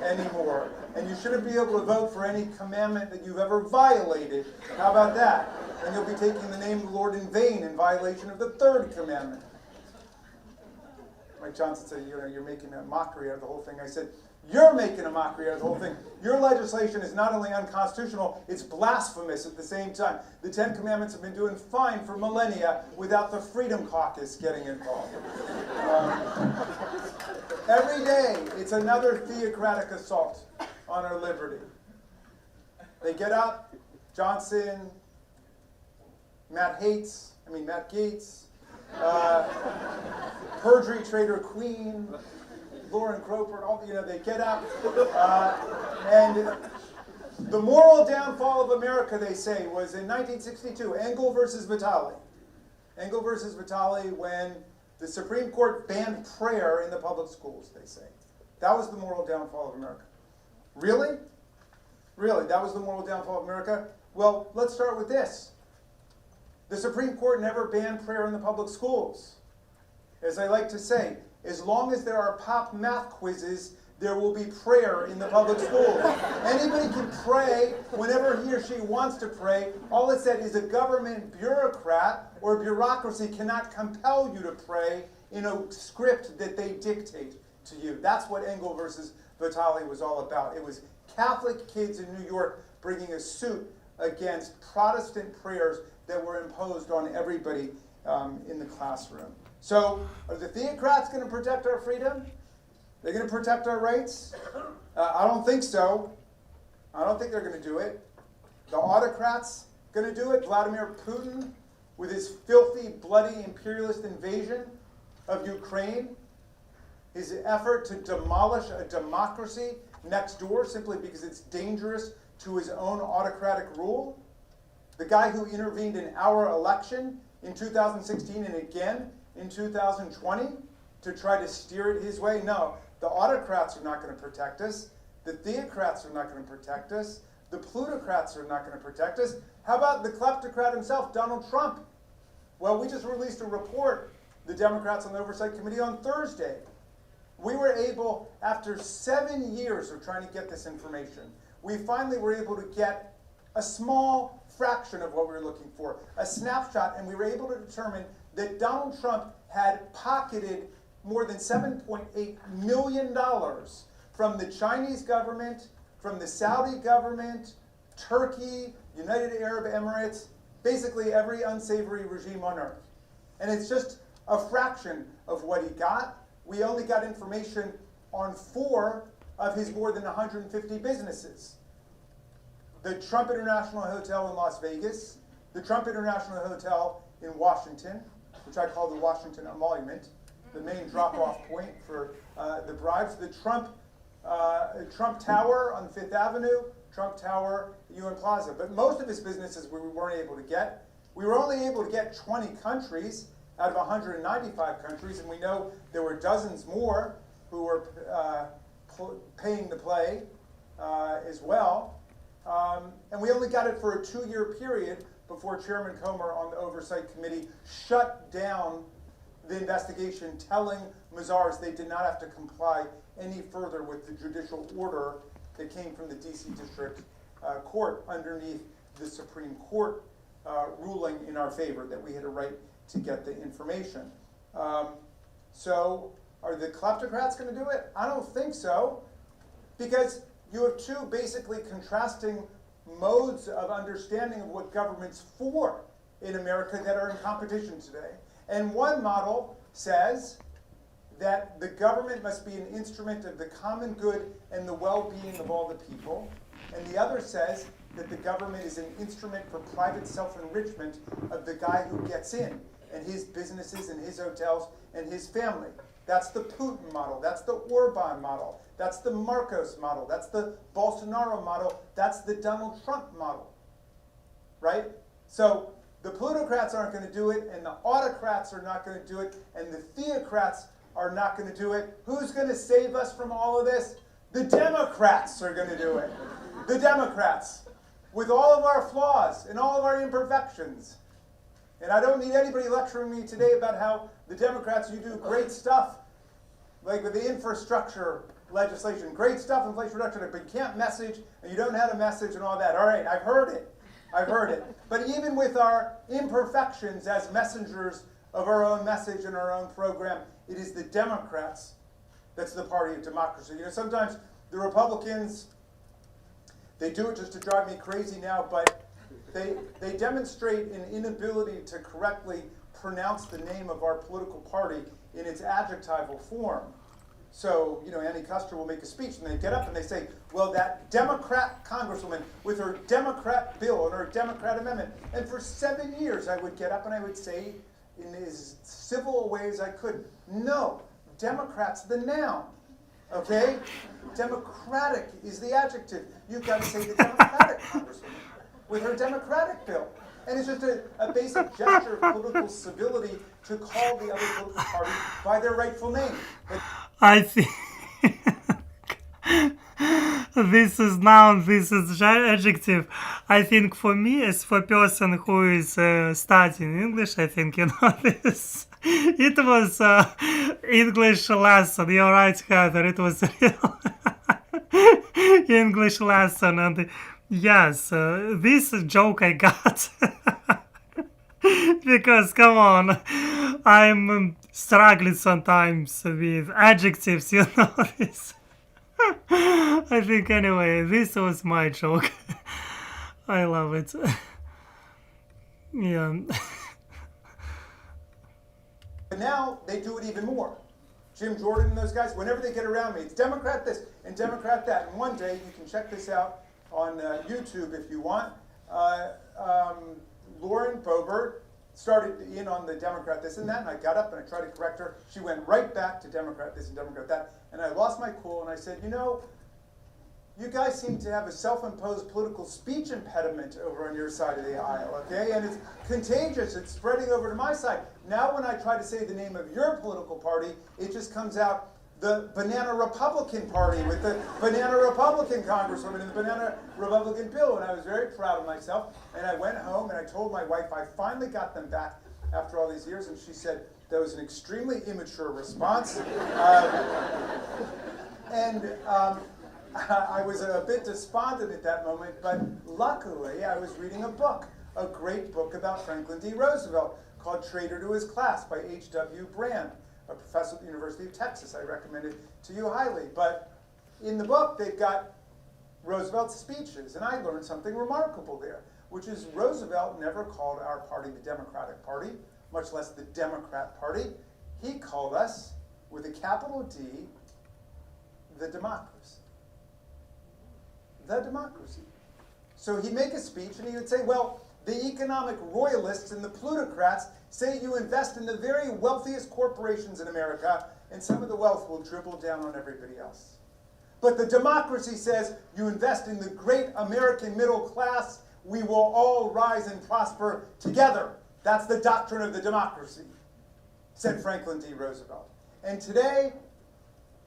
anymore. And you shouldn't be able to vote for any commandment that you've ever violated. How about that? And you'll be taking the name of the Lord in vain in violation of the 3rd commandment. Mike Johnson said, you're making a mockery out of the whole thing. I said, you're making a mockery out of the whole thing. Your legislation is not only unconstitutional, it's blasphemous at the same time. The 10 Commandments have been doing fine for millennia without the Freedom Caucus getting involved. Every day, it's another theocratic assault on our liberty. They get up, Johnson, Matt Gaetz, perjury trader Queen, Lauren Cropper, all they get up, and the moral downfall of America, they say, was in 1962, Engel versus Vitale. Engel versus Vitale, when the Supreme Court banned prayer in the public schools, they say. That was the moral downfall of America. Really? Really, that was the moral downfall of America? Well, let's start with this. The Supreme Court never banned prayer in the public schools. As I like to say, as long as there are pop math quizzes, there will be prayer in the public schools. Anybody can pray whenever he or she wants to pray. All it said is a government bureaucrat or bureaucracy cannot compel you to pray in a script that they dictate to you. That's what Engel versus Vitale was all about. It was Catholic kids in New York bringing a suit against Protestant prayers that were imposed on everybody in the classroom. So, are the theocrats going to protect our freedom? They're going to protect our rights? I don't think so. I don't think they're going to do it. The autocrats going to do it? Vladimir Putin, with his filthy, bloody, imperialist invasion of Ukraine, his effort to demolish a democracy next door simply because it's dangerous to his own autocratic rule. The guy who intervened in our election in 2016 and again in 2020 to try to steer it his way. No, the autocrats are not going to protect us. The theocrats are not going to protect us. The plutocrats are not going to protect us. How about the kleptocrat himself, Donald Trump? Well, we just released a report, the Democrats on the Oversight Committee, on Thursday. We were able, after 7 years of trying to get this information, we finally were able to get a small fraction of what we were looking for, a snapshot, and we were able to determine that Donald Trump had pocketed more than $7.8 million from the Chinese government, from the Saudi government, Turkey, United Arab Emirates, basically every unsavory regime on earth. And it's just a fraction of what he got. We only got information on 4 of his more than 150 businesses. The Trump International Hotel in Las Vegas, the Trump International Hotel in Washington, which I call the Washington Emolument, the main drop-off point for the bribes, the Trump Tower on Fifth Avenue, Trump Tower at UN Plaza. But most of his businesses we weren't able to get. We were only able to get 20 countries out of 195 countries, and we know there were dozens more who were paying to play as well. And we only got it for a 2-year period before Chairman Comer on the Oversight Committee shut down the investigation, telling Mazars they did not have to comply any further with the judicial order that came from the DC District Court underneath the Supreme Court ruling in our favor that we had a right to get the information. So are the kleptocrats going to do it? I don't think so, because you have 2 basically contrasting modes of understanding of what government's for in America that are in competition today. And one model says that the government must be an instrument of the common good and the well-being of all the people. And the other says that the government is an instrument for private self-enrichment of the guy who gets in, and his businesses and his hotels and his family. That's the Putin model. That's the Orban model. That's the Marcos model. That's the Bolsonaro model. That's the Donald Trump model, right? So the plutocrats aren't going to do it, and the autocrats are not going to do it, and the theocrats are not going to do it. Who's going to save us from all of this? The Democrats are going to do it. The Democrats, with all of our flaws and all of our imperfections. And I don't need anybody lecturing me today about how the Democrats, you do great stuff, like with the infrastructure legislation, great stuff, Inflation Reduction Act, but you can't message, and you don't have a message and all that. All right, I've heard it. I've heard it. But even with our imperfections as messengers of our own message and our own program, it is the Democrats that's the party of democracy. You know, sometimes the Republicans, they do it just to drive me crazy now, but they demonstrate an inability to correctly pronounce the name of our political party in its adjectival form. So, you know, Annie Custer will make a speech, and they get up and they say, well, that Democrat Congresswoman with her Democrat bill and her Democrat amendment. And for 7 years, I would get up and I would say, in as civil a way as I could, no, Democrat's the noun, okay? Democratic is the adjective. You've got to say the Democratic Congresswoman with her Democratic bill. And it's just a basic gesture of political civility to call the other political party by their rightful name. But I think this is noun, this is adjective. I think for me, as for a person who is studying English, I think you know this. It was English lesson. You're right, Heather. It was a real English lesson, and yes, this joke I got. Because, come on, I'm struggling sometimes with adjectives, you know this. I think, anyway, this was my joke. I love it. Yeah. But now they do it even more. Jim Jordan and those guys, whenever they get around me, it's Democrat this and Democrat that. And one day, you can check this out on YouTube if you want. Lauren Boebert started in on the Democrat this and that, and I got up and I tried to correct her. She went right back to Democrat this and Democrat that, and I lost my cool, and I said, you know, you guys seem to have a self-imposed political speech impediment over on your side of the aisle, okay? And it's contagious. It's spreading over to my side. Now when I try to say the name of your political party, it just comes out the Banana Republican Party with the Banana Republican Congresswoman and the Banana Republican bill. And I was very proud of myself. And I went home and I told my wife I finally got them back after all these years. And she said that was an extremely immature response. I was a bit despondent at that moment, but luckily I was reading a great book about Franklin D. Roosevelt called Traitor to His Class by H.W. Brand, a professor at the University of Texas. I recommend it to you highly. But in the book, they've got Roosevelt's speeches, and I learned something remarkable there, which is Roosevelt never called our party the Democratic Party, much less the Democrat Party. He called us, with a capital D, the democracy. The democracy. So he'd make a speech and he would say, well, the economic royalists and the plutocrats say you invest in the very wealthiest corporations in America and some of the wealth will dribble down on everybody else. But the democracy says you invest in the great American middle class, we will all rise and prosper together. That's the doctrine of the democracy, said Franklin D. Roosevelt. And today,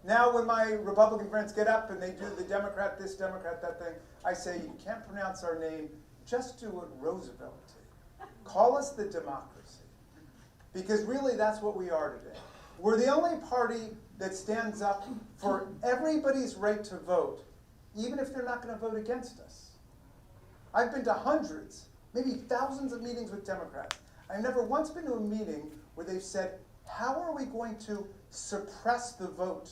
now when my Republican friends get up and they do the Democrat this, Democrat that thing, I say, you can't pronounce our name, just do what Roosevelt did. Call us the democracy. Because really that's what we are today. We're the only party that stands up for everybody's right to vote, even if they're not going to vote against us. I've been to hundreds, maybe thousands of meetings with Democrats. I've never once been to a meeting where they've said, how are we going to suppress the vote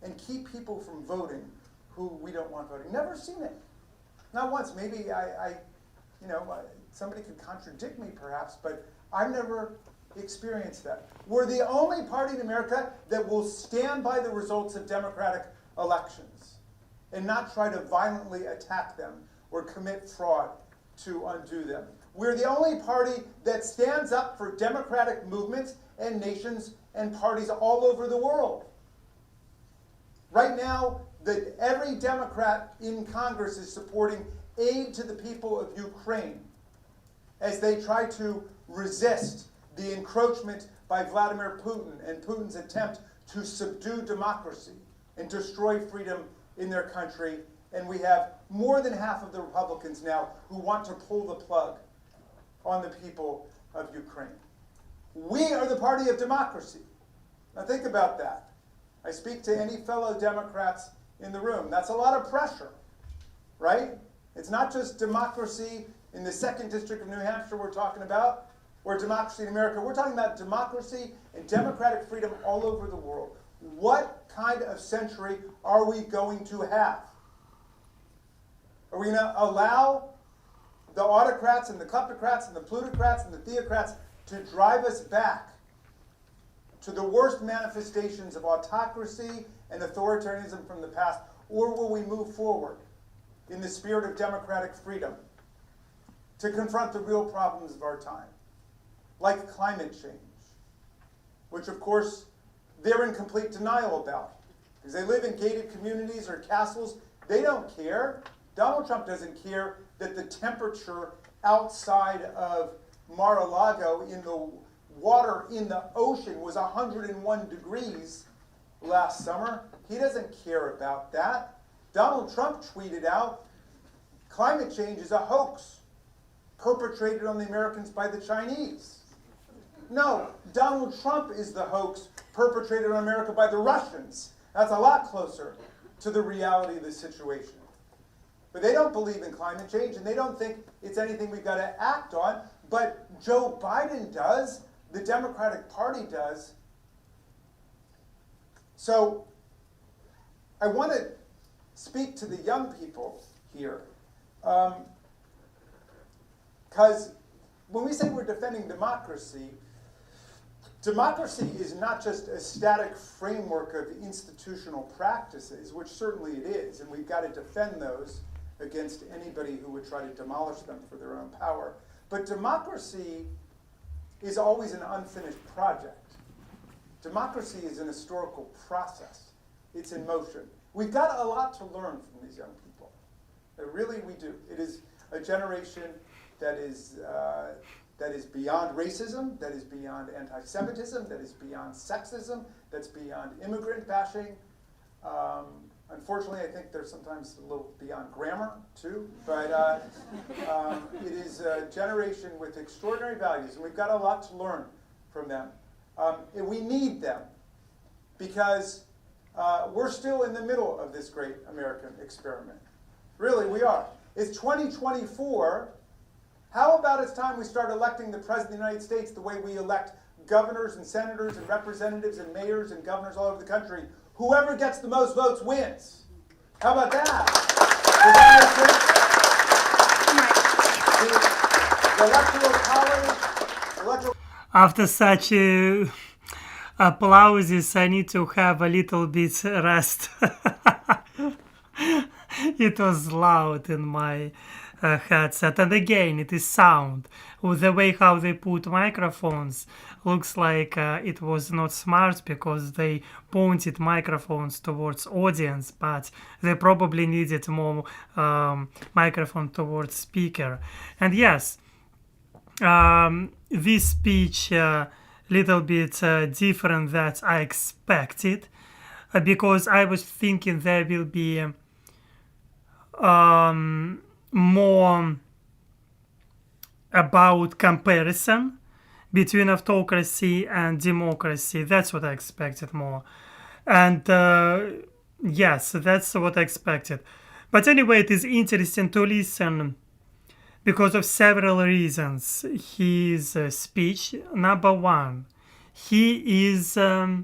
and keep people from voting who we don't want voting? Never seen it. Not once. Maybe somebody could contradict me perhaps, but I've never experienced that. We're the only party in America that will stand by the results of democratic elections and not try to violently attack them or commit fraud to undo them. We're the only party that stands up for democratic movements and nations and parties all over the world. Right now, every Democrat in Congress is supporting aid to the people of Ukraine as they try to resist the encroachment by Vladimir Putin and Putin's attempt to subdue democracy and destroy freedom in their country. And we have more than half of the Republicans now who want to pull the plug on the people of Ukraine. We are the party of democracy. Now think about that. I speak to any fellow Democrats in the room. That's a lot of pressure, right? It's not just democracy in the 2nd District of New Hampshire we're talking about, or democracy in America. We're talking about democracy and democratic freedom all over the world. What kind of century are we going to have? Are we going to allow the autocrats and the kleptocrats and the plutocrats and the theocrats to drive us back to the worst manifestations of autocracy and authoritarianism from the past? Or will we move forward in the spirit of democratic freedom to confront the real problems of our time, like climate change, which of course they're in complete denial about, because they live in gated communities or castles. They don't care. Donald Trump doesn't care that the temperature outside of Mar-a-Lago in the water in the ocean was 101 degrees last summer. He doesn't care about that. Donald Trump tweeted out, climate change is a hoax perpetrated on the Americans by the Chinese. No, Donald Trump is the hoax perpetrated on America by the Russians. That's a lot closer to the reality of the situation. But they don't believe in climate change, and they don't think it's anything we've got to act on. But Joe Biden does. The Democratic Party does. So I want to speak to the young people here. Because when we say we're defending democracy, democracy is not just a static framework of institutional practices, which certainly it is, and we've got to defend those against anybody who would try to demolish them for their own power. But democracy is always an unfinished project. Democracy is an historical process. It's in motion. We've got a lot to learn from these young people. Really, we do. It is a generation that is beyond racism, that is beyond anti-Semitism, that is beyond sexism, that's beyond immigrant bashing. Unfortunately, I think they're sometimes a little beyond grammar, too. But it is a generation with extraordinary values, and we've got a lot to learn from them. And we need them, because we're still in the middle of this great American experiment. Really, we are. It's 2024. How about it's time we start electing the President of the United States the way we elect governors and senators and representatives and mayors and governors all over the country? Whoever gets the most votes wins. How about that? Does that make sense? The Electoral College, After such applauses, I need to have a little bit rest. it was loud in my headset. And again, it is sound. With the way how they put microphones, looks like it was not smart because they pointed microphones towards audience, but they probably needed more microphone towards speaker. And yes, this speech little bit different that I expected, because I was thinking there will be more about comparison between autocracy and democracy. That's what I expected more. And yes, that's what I expected. But anyway, it is interesting to listen because of several reasons. His speech, number one, he is a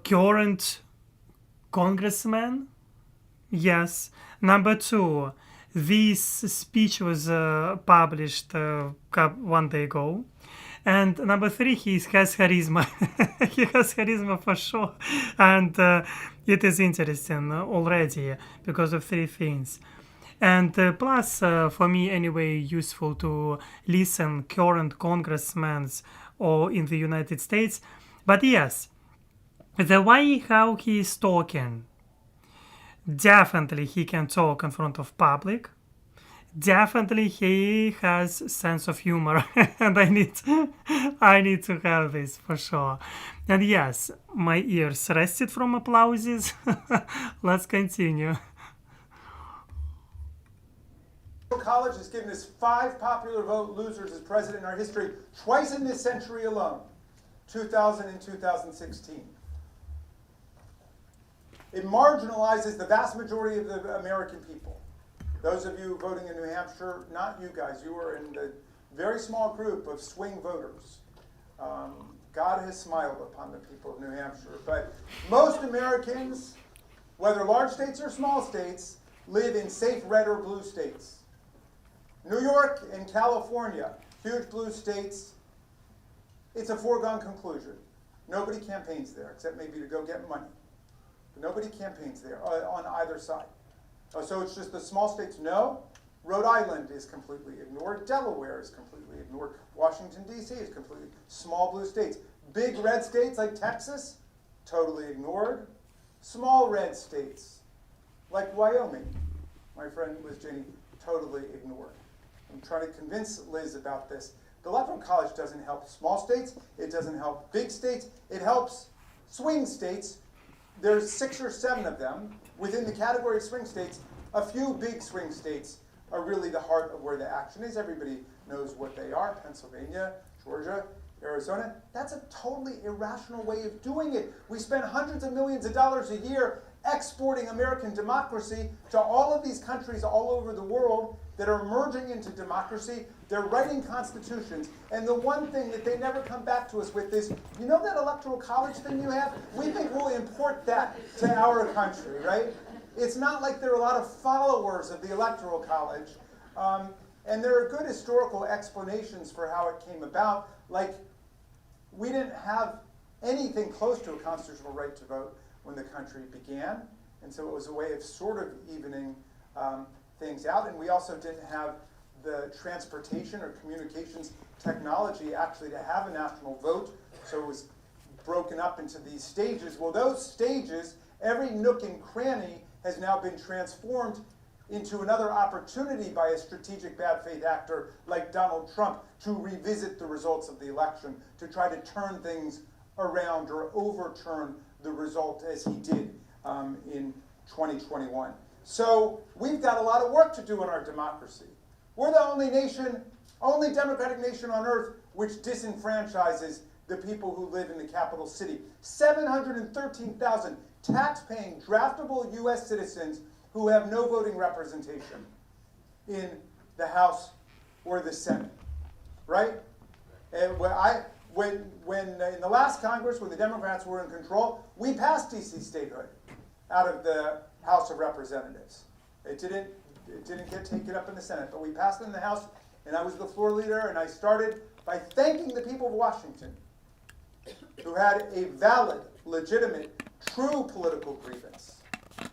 current congressman. Yes. Number two, this speech was published one day ago. And number three, he has charisma. He has charisma for sure. And it is interesting already because of three things. And plus, for me anyway, useful to listen current congressmen or in the United States. But yes, the way how he is talking, definitely he can talk in front of public. Definitely he has sense of humor, and I need to have this for sure. And yes, my ears rested from applauses. Let's continue. College has given us 5 popular vote losers as president in our history, twice in this century alone, 2000 and 2016. It marginalizes the vast majority of the American people. Those of you voting in New Hampshire, not you guys, you are in the very small group of swing voters. God has smiled upon the people of New Hampshire, but most Americans, whether large states or small states, live in safe red or blue states. New York and California, huge blue states, it's a foregone conclusion. Nobody campaigns there, except maybe to go get money. But nobody campaigns there on either side. So it's just the small states? No. Rhode Island is completely ignored. Delaware is completely ignored. Washington, D.C. is completely small blue states. Big red states like Texas, totally ignored. Small red states like Wyoming, my friend Liz Cheney, totally ignored. I'm trying to convince Liz about this. The Electoral College doesn't help small states. It doesn't help big states. It helps swing states. There's 6 or 7 of them. Within the category of swing states, a few big swing states are really the heart of where the action is. Everybody knows what they are: Pennsylvania, Georgia, Arizona. That's a totally irrational way of doing it. We spend hundreds of millions of dollars a year exporting American democracy to all of these countries all over the world that are merging into democracy. They're writing constitutions, and the one thing that they never come back to us with is, you know that electoral college thing you have? We think we'll import that to our country, right? It's not like there are a lot of followers of the electoral college, and there are good historical explanations for how it came about. Like, we didn't have anything close to a constitutional right to vote when the country began, and so it was a way of sort of evening things out. And we also didn't have the transportation or communications technology actually to have a national vote, so it was broken up into these stages. Well, those stages, every nook and cranny has now been transformed into another opportunity by a strategic bad faith actor like Donald Trump to revisit the results of the election, to try to turn things around or overturn the result as he did in 2021. So we've got a lot of work to do in our democracy. We're the only nation, only democratic nation on earth which disenfranchises the people who live in the capital city. 713,000 tax-paying, draftable U.S. citizens who have no voting representation in the House or the Senate, right? And when in the last Congress, when the Democrats were in control, we passed D.C. statehood out of the House of Representatives. It didn't get taken up in the Senate, but we passed it in the House, and I was the floor leader, and I started by thanking the people of Washington who had a valid, legitimate, true political grievance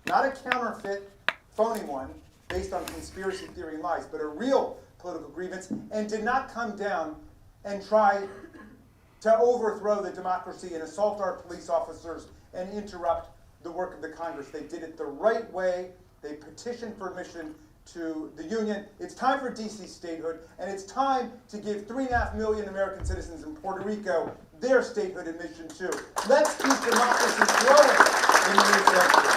not a counterfeit, phony one based on conspiracy theory and lies, but a real political grievance, and did not come down and try to overthrow the democracy and assault our police officers and interrupt the work of the Congress. They did it the right way. They petitioned for admission to the Union. It's time for DC statehood, and it's time to give 3.5 million American citizens in Puerto Rico their statehood admission too. Let's keep democracy growing in the new century.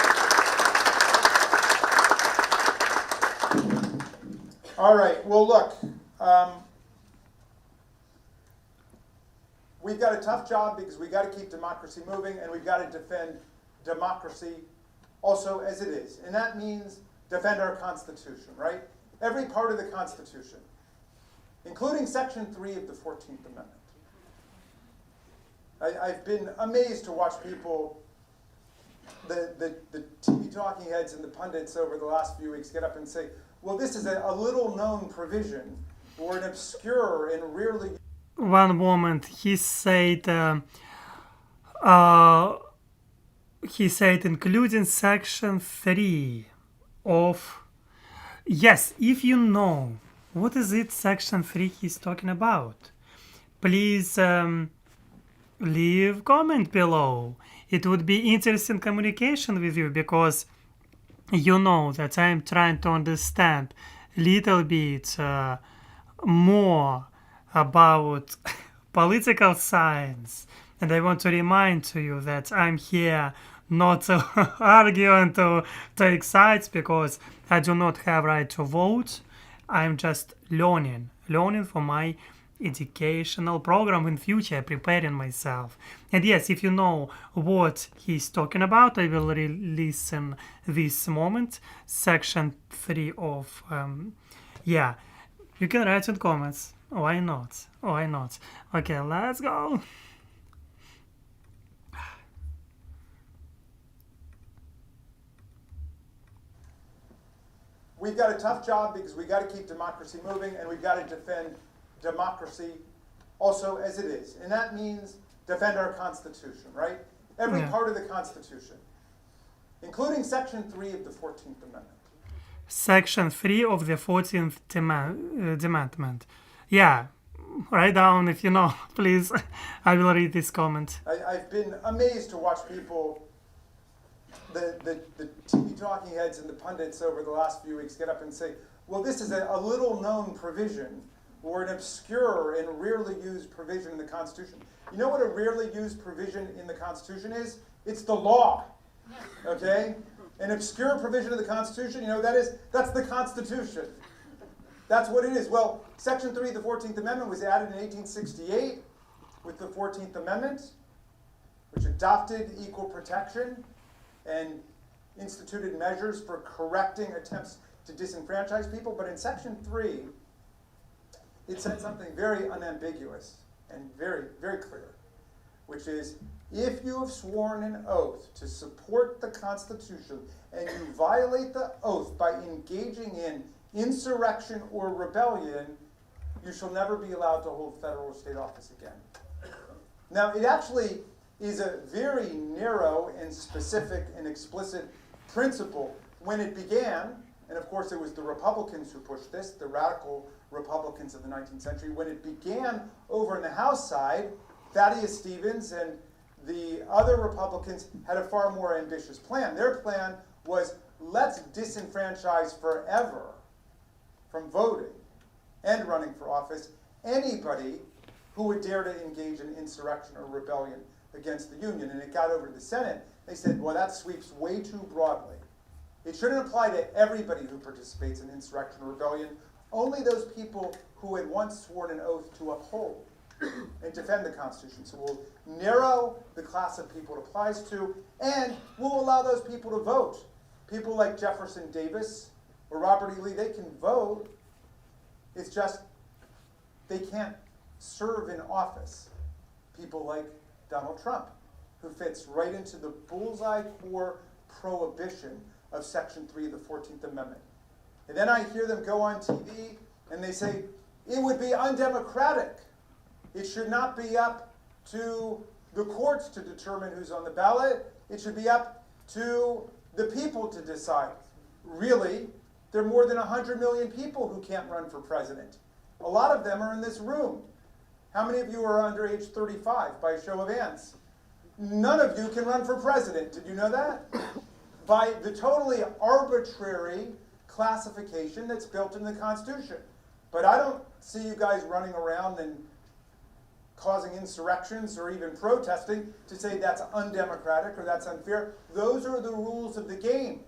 All right, well look, we've got a tough job because we've got to keep democracy moving, and we've got to defend democracy also as it is. And that means defend our Constitution, right? Every part of the Constitution, including Section 3 of the 14th Amendment. I've been amazed to watch people, the TV talking heads and the pundits over the last few weeks get up and say, well, this is a little-known provision or an obscure and rarely... One moment, he said including Section 3 of... Yes, if you know what is it Section 3 he's talking about, please leave comment below. It would be interesting communication with you, because you know that I'm trying to understand a little bit more about political science, and I want to remind to you that I'm here not to argue and to excite, because I do not have right to vote. I'm just learning for my educational program in future, preparing myself. And yes, if you know what he's talking about, I will listen this moment. Section 3 of yeah, you can write in comments. Why not? Okay, let's go. We've got a tough job because we've got to keep democracy moving, and we've got to defend democracy also as it is. And that means defend our Constitution, right? Every part of the Constitution, including Section 3 of the 14th Amendment. Section 3 of the 14th Amendment. Yeah, write down if you know, please. I will read this comment. I've been amazed to watch people, the TV talking heads and the pundits over the last few weeks get up and say, well, this is a little-known provision or an obscure and rarely used provision in the Constitution. You know what a rarely used provision in the Constitution is? It's the law, okay? An obscure provision of the Constitution, you know what that is? That's the Constitution. That's what it is. Well, Section 3 of the 14th Amendment was added in 1868 with the 14th Amendment, which adopted equal protection and instituted measures for correcting attempts to disenfranchise people. But in Section 3, it said something very unambiguous and very, very clear, which is, if you have sworn an oath to support the Constitution and you violate the oath by engaging in insurrection or rebellion, you shall never be allowed to hold federal or state office again. Now, it actually is a very narrow and specific and explicit principle. When it began, and of course it was the Republicans who pushed this, the radical Republicans of the 19th century, when it began over in the House side, Thaddeus Stevens and the other Republicans had a far more ambitious plan. Their plan was, let's disenfranchise forever from voting and running for office anybody who would dare to engage in insurrection or rebellion against the Union. And it got over to the Senate. They said, well, that sweeps way too broadly. It shouldn't apply to everybody who participates in insurrection or rebellion, only those people who had once sworn an oath to uphold and defend the Constitution. So we'll narrow the class of people it applies to, and we'll allow those people to vote. People like Jefferson Davis or Robert E. Lee, they can vote. It's just they can't serve in office. People like Donald Trump, who fits right into the bullseye core prohibition of Section 3 of the 14th Amendment. And then I hear them go on TV and they say, it would be undemocratic. It should not be up to the courts to determine who's on the ballot. It should be up to the people to decide. Really, there are more than 100 million people who can't run for president. A lot of them are in this room. How many of you are under age 35, by a show of hands? None of you can run for president. Did you know that? By the totally arbitrary classification that's built in the Constitution. But I don't see you guys running around and causing insurrections or even protesting to say that's undemocratic or that's unfair. Those are the rules of the game,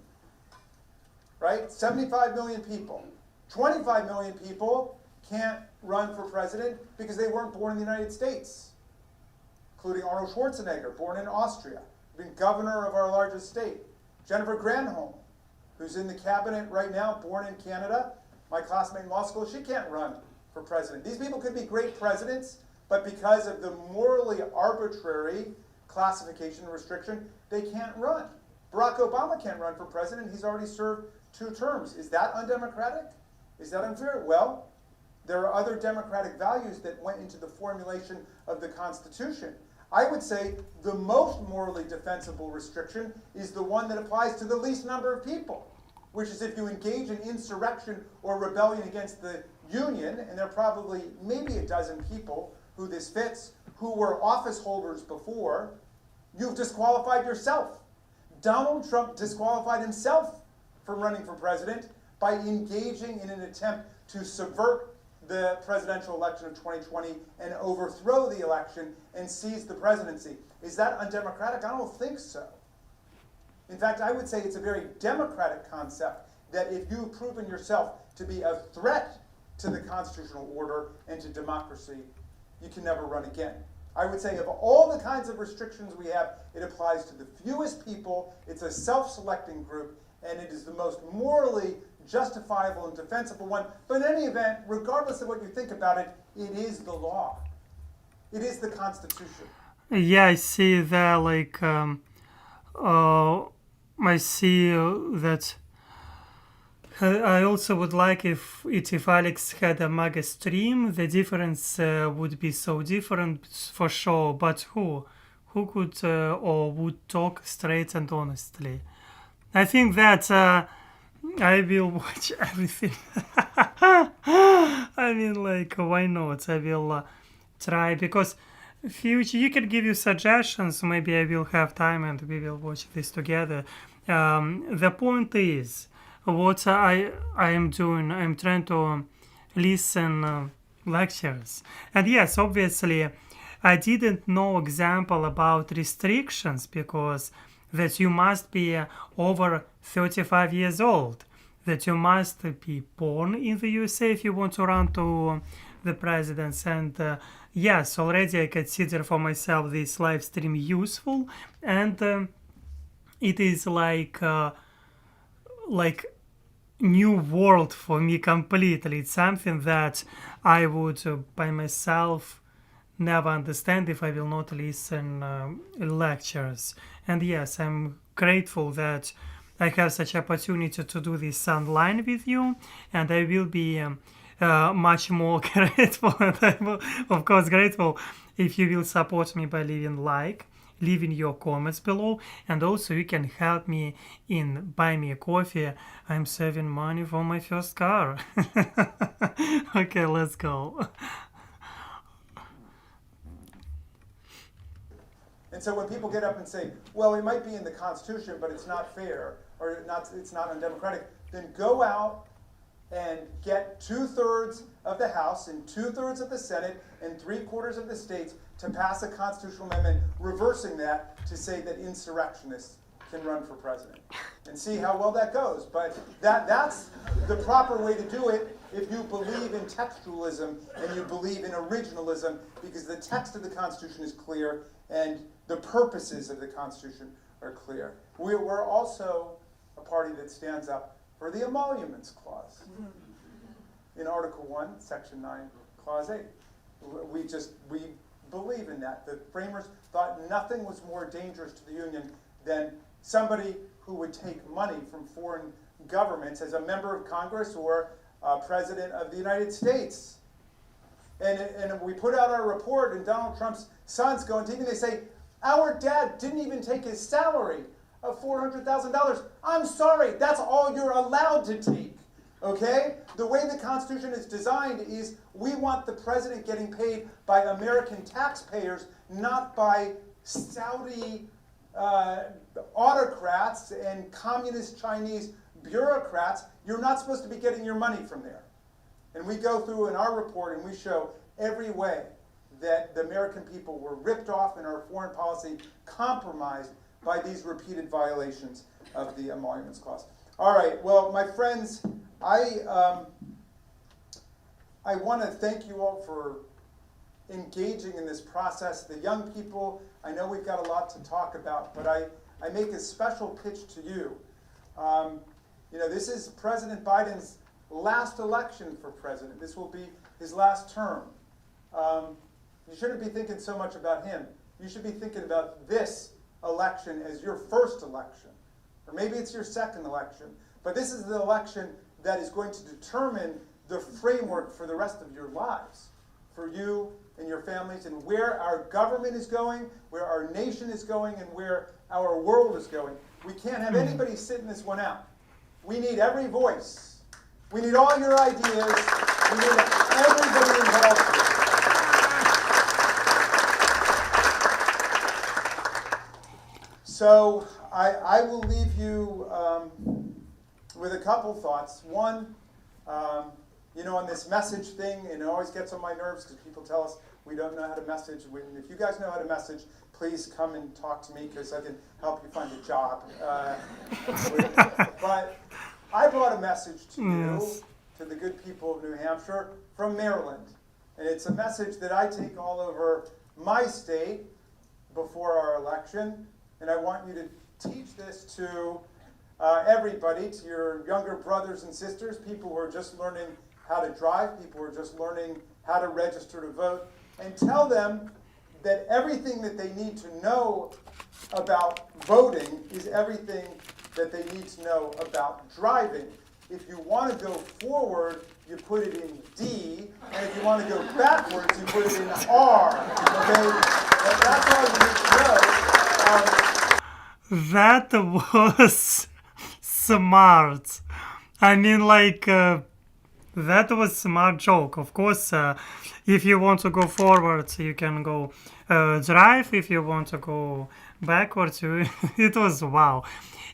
right? 75 million people. 25 million people can't run for president because they weren't born in the United States, including Arnold Schwarzenegger, born in Austria, been governor of our largest state. Jennifer Granholm, who's in the cabinet right now, born in Canada, my classmate in law school, she can't run for president. These people could be great presidents, but because of the morally arbitrary classification and restriction, they can't run. Barack Obama can't run for president. He's already served 2 terms. Is that undemocratic? Is that unfair? Well, there are other democratic values that went into the formulation of the Constitution. I would say the most morally defensible restriction is the one that applies to the least number of people, which is if you engage in insurrection or rebellion against the Union, and there are probably maybe a dozen people who this fits, who were office holders before, you've disqualified yourself. Donald Trump disqualified himself from running for president by engaging in an attempt to subvert the presidential election of 2020 and overthrow the election and seize the presidency. Is that undemocratic? I don't think so. In fact, I would say it's a very democratic concept that if you've proven yourself to be a threat to the constitutional order and to democracy, you can never run again. I would say of all the kinds of restrictions we have, it applies to the fewest people, it's a self-selecting group, and it is the most morally justifiable and defensible one. But in any event, regardless of what you think about it, it is the law. It is the Constitution. Yeah, I see that, like, I see that I also would like if Aleks had a MAGA stream, the difference would be so different for sure. But who could or would talk straight and honestly? I think that I will watch everything. I mean, like, why not? I will try, because future you can give you suggestions. Maybe I will have time and we will watch this together. The point is, what I am doing, I'm trying to listen lectures. And yes, obviously, I didn't know example about restrictions, because that you must be over 35 years old, that you must be born in the USA if you want to run to the presidency. And yes, already I consider for myself this live stream useful, and it is like new world for me completely. It's something that I would by myself never understand if I will not listen lectures. And yes, I'm grateful that I have such opportunity to do this online with you, and I will be much more grateful, and I will, of course, grateful if you will support me by leaving your comments below, and also you can help me in buy me a coffee. I'm saving money for my first car. Okay, let's go. And so when people get up and say, well, it might be in the Constitution, but it's not fair, or it's not undemocratic, then go out and get 2/3 of the House and 2/3 of the Senate and 3/4 of the states to pass a constitutional amendment reversing that to say that insurrectionists can run for president, and see how well that goes. But that's the proper way to do it if you believe in textualism and you believe in originalism, because the text of the Constitution is clear and the purposes of the Constitution are clear. We're also a party that stands up for the Emoluments Clause in Article 1, Section 9, Clause 8. We believe in that. The framers thought nothing was more dangerous to the Union than somebody who would take money from foreign governments as a member of Congress or President of the United States. And we put out our report, and Donald Trump's sons go on TV and they say, our dad didn't even take his salary of $400,000. I'm sorry, that's all you're allowed to take. Okay? The way the Constitution is designed is we want the president getting paid by American taxpayers, not by Saudi autocrats and communist Chinese bureaucrats. You're not supposed to be getting your money from there. And we go through in our report and we show every way that the American people were ripped off in our foreign policy, compromised by these repeated violations of the Emoluments Clause. All right, well, my friends, I want to thank you all for engaging in this process. The young people, I know we've got a lot to talk about, but I make a special pitch to you. This is President Biden's last election for president. This will be his last term. You shouldn't be thinking so much about him. You should be thinking about this election as your first election. Or maybe it's your second election. But this is the election that is going to determine the framework for the rest of your lives, for you and your families, and where our government is going, where our nation is going, and where our world is going. We can't have anybody sitting this one out. We need every voice. We need all your ideas. We need everybody involved. So I will leave you with a couple thoughts. One, on this message thing, and it always gets on my nerves because people tell us we don't know how to message. If you guys know how to message, please come and talk to me because I can help you find a job. But I brought a message to you, to the good people of New Hampshire, from Maryland. And it's a message that I take all over my state before our election. And I want you to teach this to everybody, to your younger brothers and sisters, people who are just learning how to drive, people who are just learning how to register to vote, and tell them that everything that they need to know about voting is everything that they need to know about driving. If you want to go forward, you put it in D, and if you want to go backwards, you put it in R. Okay? That's all you need to know. That was smart. I mean, that was smart joke. Of course, if you want to go forward, you can go drive. If you want to go backwards, it was wow.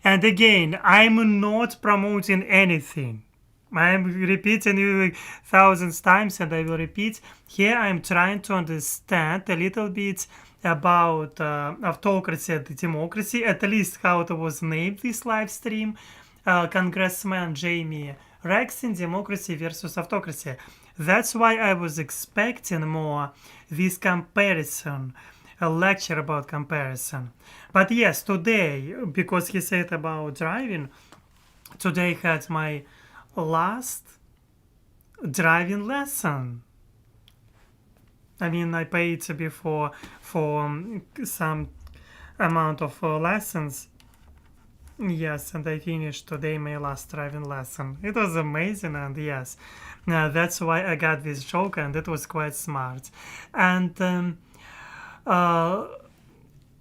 And again, I'm not promoting anything. I'm repeating you thousands times, and I will repeat. Here I'm trying to understand a little bit about autocracy and democracy, at least how it was named, this live stream. Congressman Jamie Raskin, Democracy versus Autocracy. That's why I was expecting more this comparison, a lecture about comparison. But yes, today, because he said about driving, today I had my last driving lesson. I mean, I paid before for some amount of lessons. Yes, and I finished today my last driving lesson. It was amazing, and yes, that's why I got this joke, and it was quite smart. And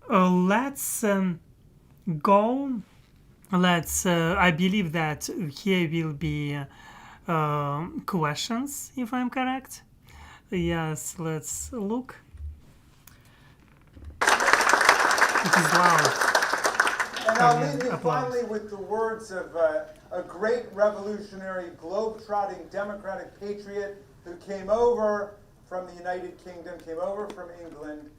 let's go. I believe that here will be questions, if I'm correct. Yes, let's look. It is loud. And I'll leave you finally with the words of a great revolutionary, globe-trotting Democratic patriot who came over from the United Kingdom, came over from England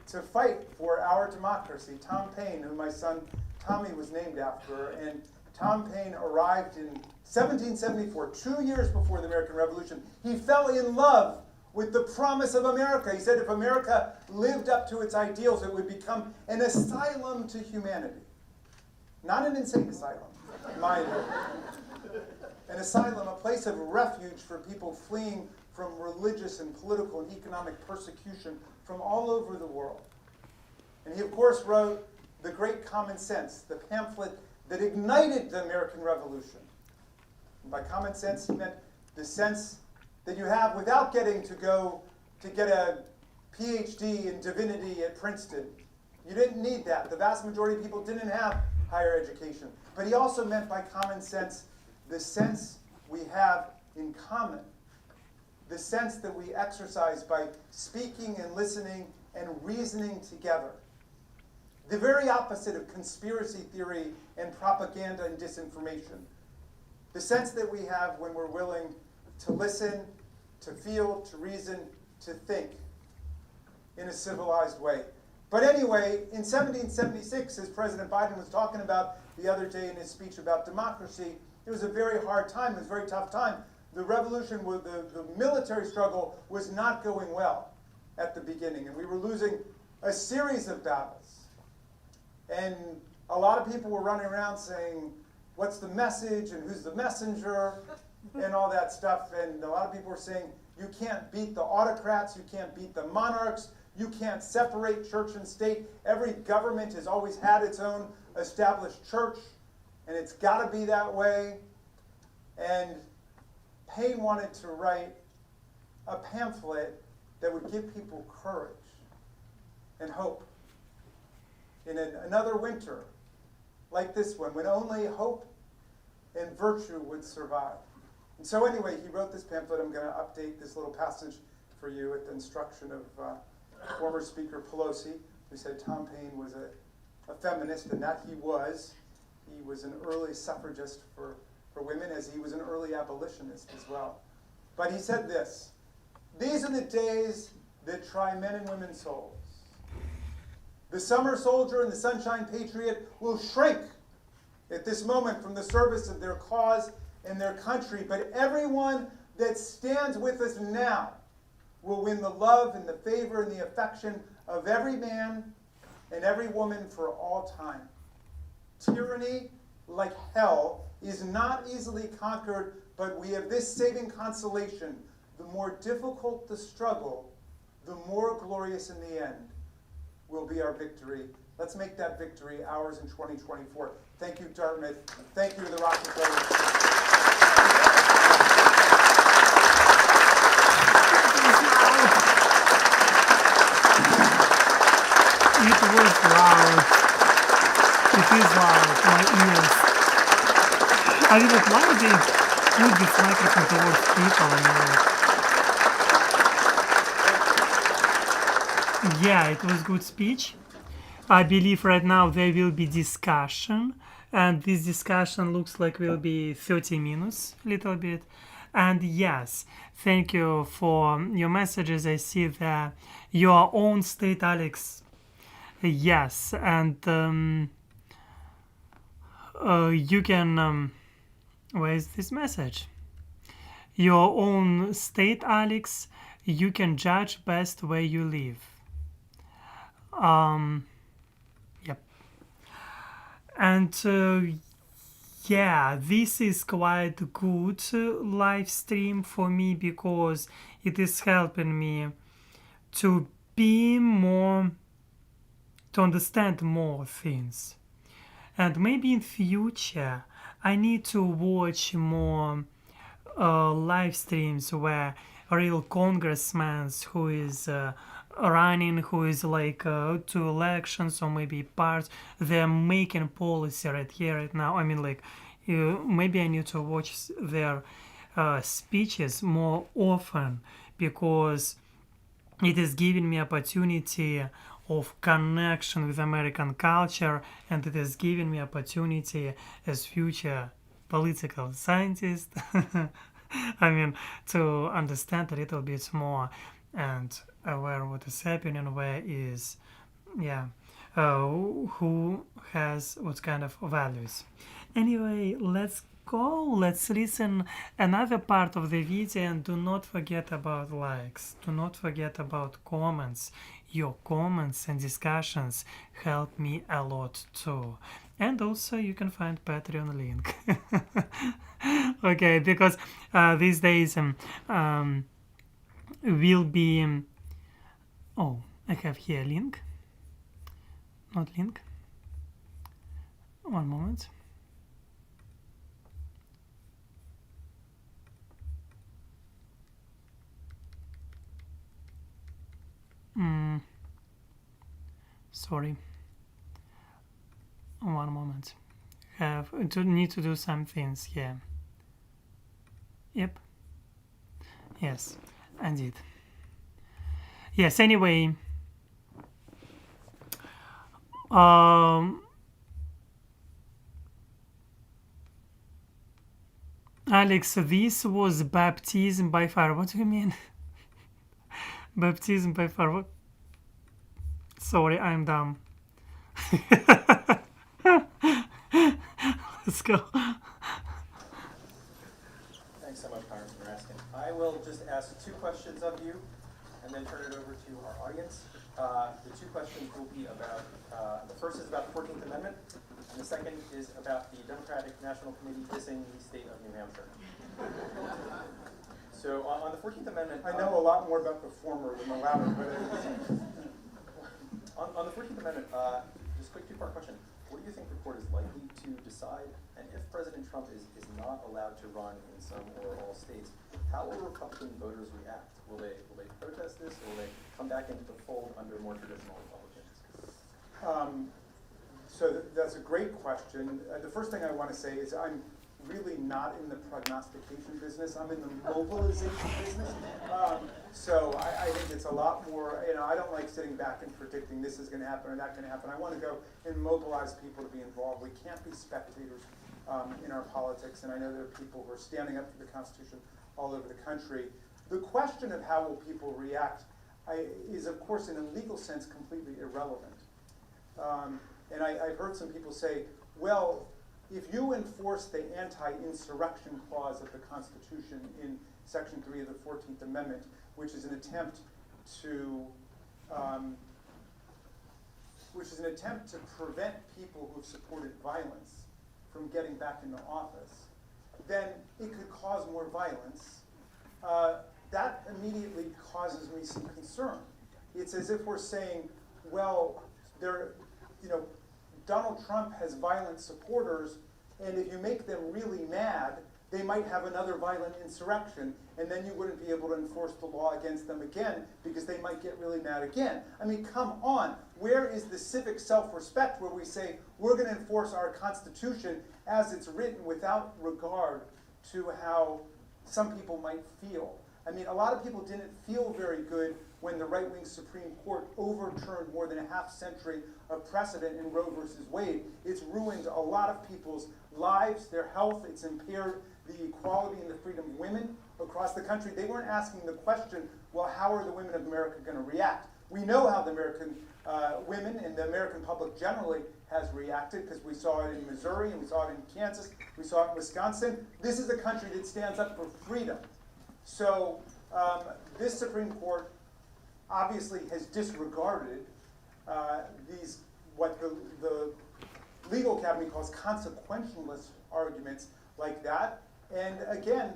to fight for our democracy. Tom Paine, who my son Tommy was named after. And Tom Paine arrived in 1774, 2 years before the American Revolution. He fell in love with the promise of America. He said if America lived up to its ideals, it would become an asylum to humanity. Not an insane asylum, mind you. An asylum, a place of refuge for people fleeing from religious and political and economic persecution from all over the world. And he, of course, wrote The Great Common Sense, the pamphlet that ignited the American Revolution. And by common sense, he meant the sense that you have without getting to go to get a PhD in divinity at Princeton, You didn't need that. The vast majority of people didn't have higher education. But he also meant by common sense the sense we have in common, the sense that we exercise by speaking and listening and reasoning together. The very opposite of conspiracy theory and propaganda and disinformation. The sense that we have when we're willing to listen, to feel, to reason, to think in a civilized way. But anyway, in 1776, as President Biden was talking about the other day in his speech about democracy, it was a very hard time, it was a very tough time. The revolution, the military struggle was not going well at the beginning, and we were losing a series of battles. And a lot of people were running around saying, what's the message, and who's the messenger, and all that stuff. And a lot of people were saying, you can't beat the autocrats, you can't beat the monarchs, you can't separate church and state. Every government has always had its own established church, and it's got to be that way. And Paine wanted to write a pamphlet that would give people courage and hope in another winter like this one, when only hope and virtue would survive. And so anyway, he wrote this pamphlet. I'm going to update this little passage for you at the instruction of former Speaker Pelosi, who said Tom Paine was a feminist, and that he was. He was an early suffragist for women, as he was an early abolitionist as well. But he said this: these are the days that try men and women's souls. The summer soldier and the sunshine patriot will shrink at this moment from the service of their cause and their country, but everyone that stands with us now will win the love and the favor and the affection of every man and every woman for all time. Tyranny, like hell, is not easily conquered, but we have this saving consolation: the more difficult the struggle, the more glorious in the end will be our victory. Let's make that victory ours in 2024. Thank you, Dartmouth. Thank you to the Rockefellers. It was loud. It is loud. My ears. I mean, like, why they put this microphone towards people? I mean, like, yeah, it was good speech. I believe right now there will be discussion, and this discussion looks like will be 30 minutes, a little bit. And yes, thank you for your messages. I see that your own state, Aleks. Yes, and you can. Where is this message? Your own state, Aleks. You can judge best where you live. Yep. And yeah, this is quite good live stream for me, because it is helping me to be more, to understand more things. And maybe in future I need to watch more live streams where real congressmen who is running, who is like to elections, or maybe parts, they're making policy right here, right now. I mean, like, maybe I need to watch their speeches more often, because it is giving me opportunity of connection with American culture, and it is giving me opportunity as future political scientist I mean, to understand a little bit more and aware what is happening, where is, yeah, who has what kind of values. Anyway, let's go, let's listen another part of the video, and do not forget about likes, do not forget about comments. Your comments and discussions help me a lot too. And also you can find Patreon link. Okay, because these days will be oh, I have here link, not link, one moment. Sorry. one moment. Need to do some things here. Yep. Yes, indeed. Yes, anyway. Alex, this was baptism by fire. What do you mean? Baptism by fire. What? Sorry, I'm dumb. Let's go. Thanks so much, Congressman Raskin. I will just ask 2 questions of you and then turn it over to our audience. The 2 questions will be about, the first is about the 14th Amendment, and the second is about the Democratic National Committee dissing the state of New Hampshire. So on the 14th Amendment... I know a lot more about the former than the latter, but... on the 14th Amendment, just a quick 2-part question. What do you think the court is likely to decide? And if President Trump is not allowed to run in some or all states, how will Republican voters react? Will they protest this, or will they come back into the fold under more traditional Republicans? So that's a great question. The first thing I want to say is I'm really not in the prognostication business. I'm in the mobilization business. So I think it's a lot more, I don't like sitting back and predicting this is going to happen or that going to happen. I want to go and mobilize people to be involved. We can't be spectators in our politics, and I know there are people who are standing up for the Constitution all over the country. The question of how will people react is, of course, in a legal sense, completely irrelevant. And I've heard some people say, well, if you enforce the anti-insurrection clause of the Constitution in Section 3 of the 14th Amendment, which is an attempt to prevent people who have supported violence from getting back into office, then it could cause more violence. That immediately causes me some concern. It's as if we're saying, well, Donald Trump has violent supporters, and if you make them really mad, they might have another violent insurrection, and then you wouldn't be able to enforce the law against them again because they might get really mad again. I mean, come on. Where is the civic self-respect where we say we're going to enforce our Constitution as it's written without regard to how some people might feel? I mean, a lot of people didn't feel very good when the right-wing Supreme Court overturned more than a half-century of precedent in Roe versus Wade. It's ruined a lot of people's lives, their health. It's impaired the equality and the freedom of women across the country. They weren't asking the question, well, how are the women of America going to react? We know how the American women and the American public generally has reacted, because we saw it in Missouri, and we saw it in Kansas, we saw it in Wisconsin. This is a country that stands up for freedom. So this Supreme Court obviously has disregarded what the legal academy calls consequentialist arguments like that. And again,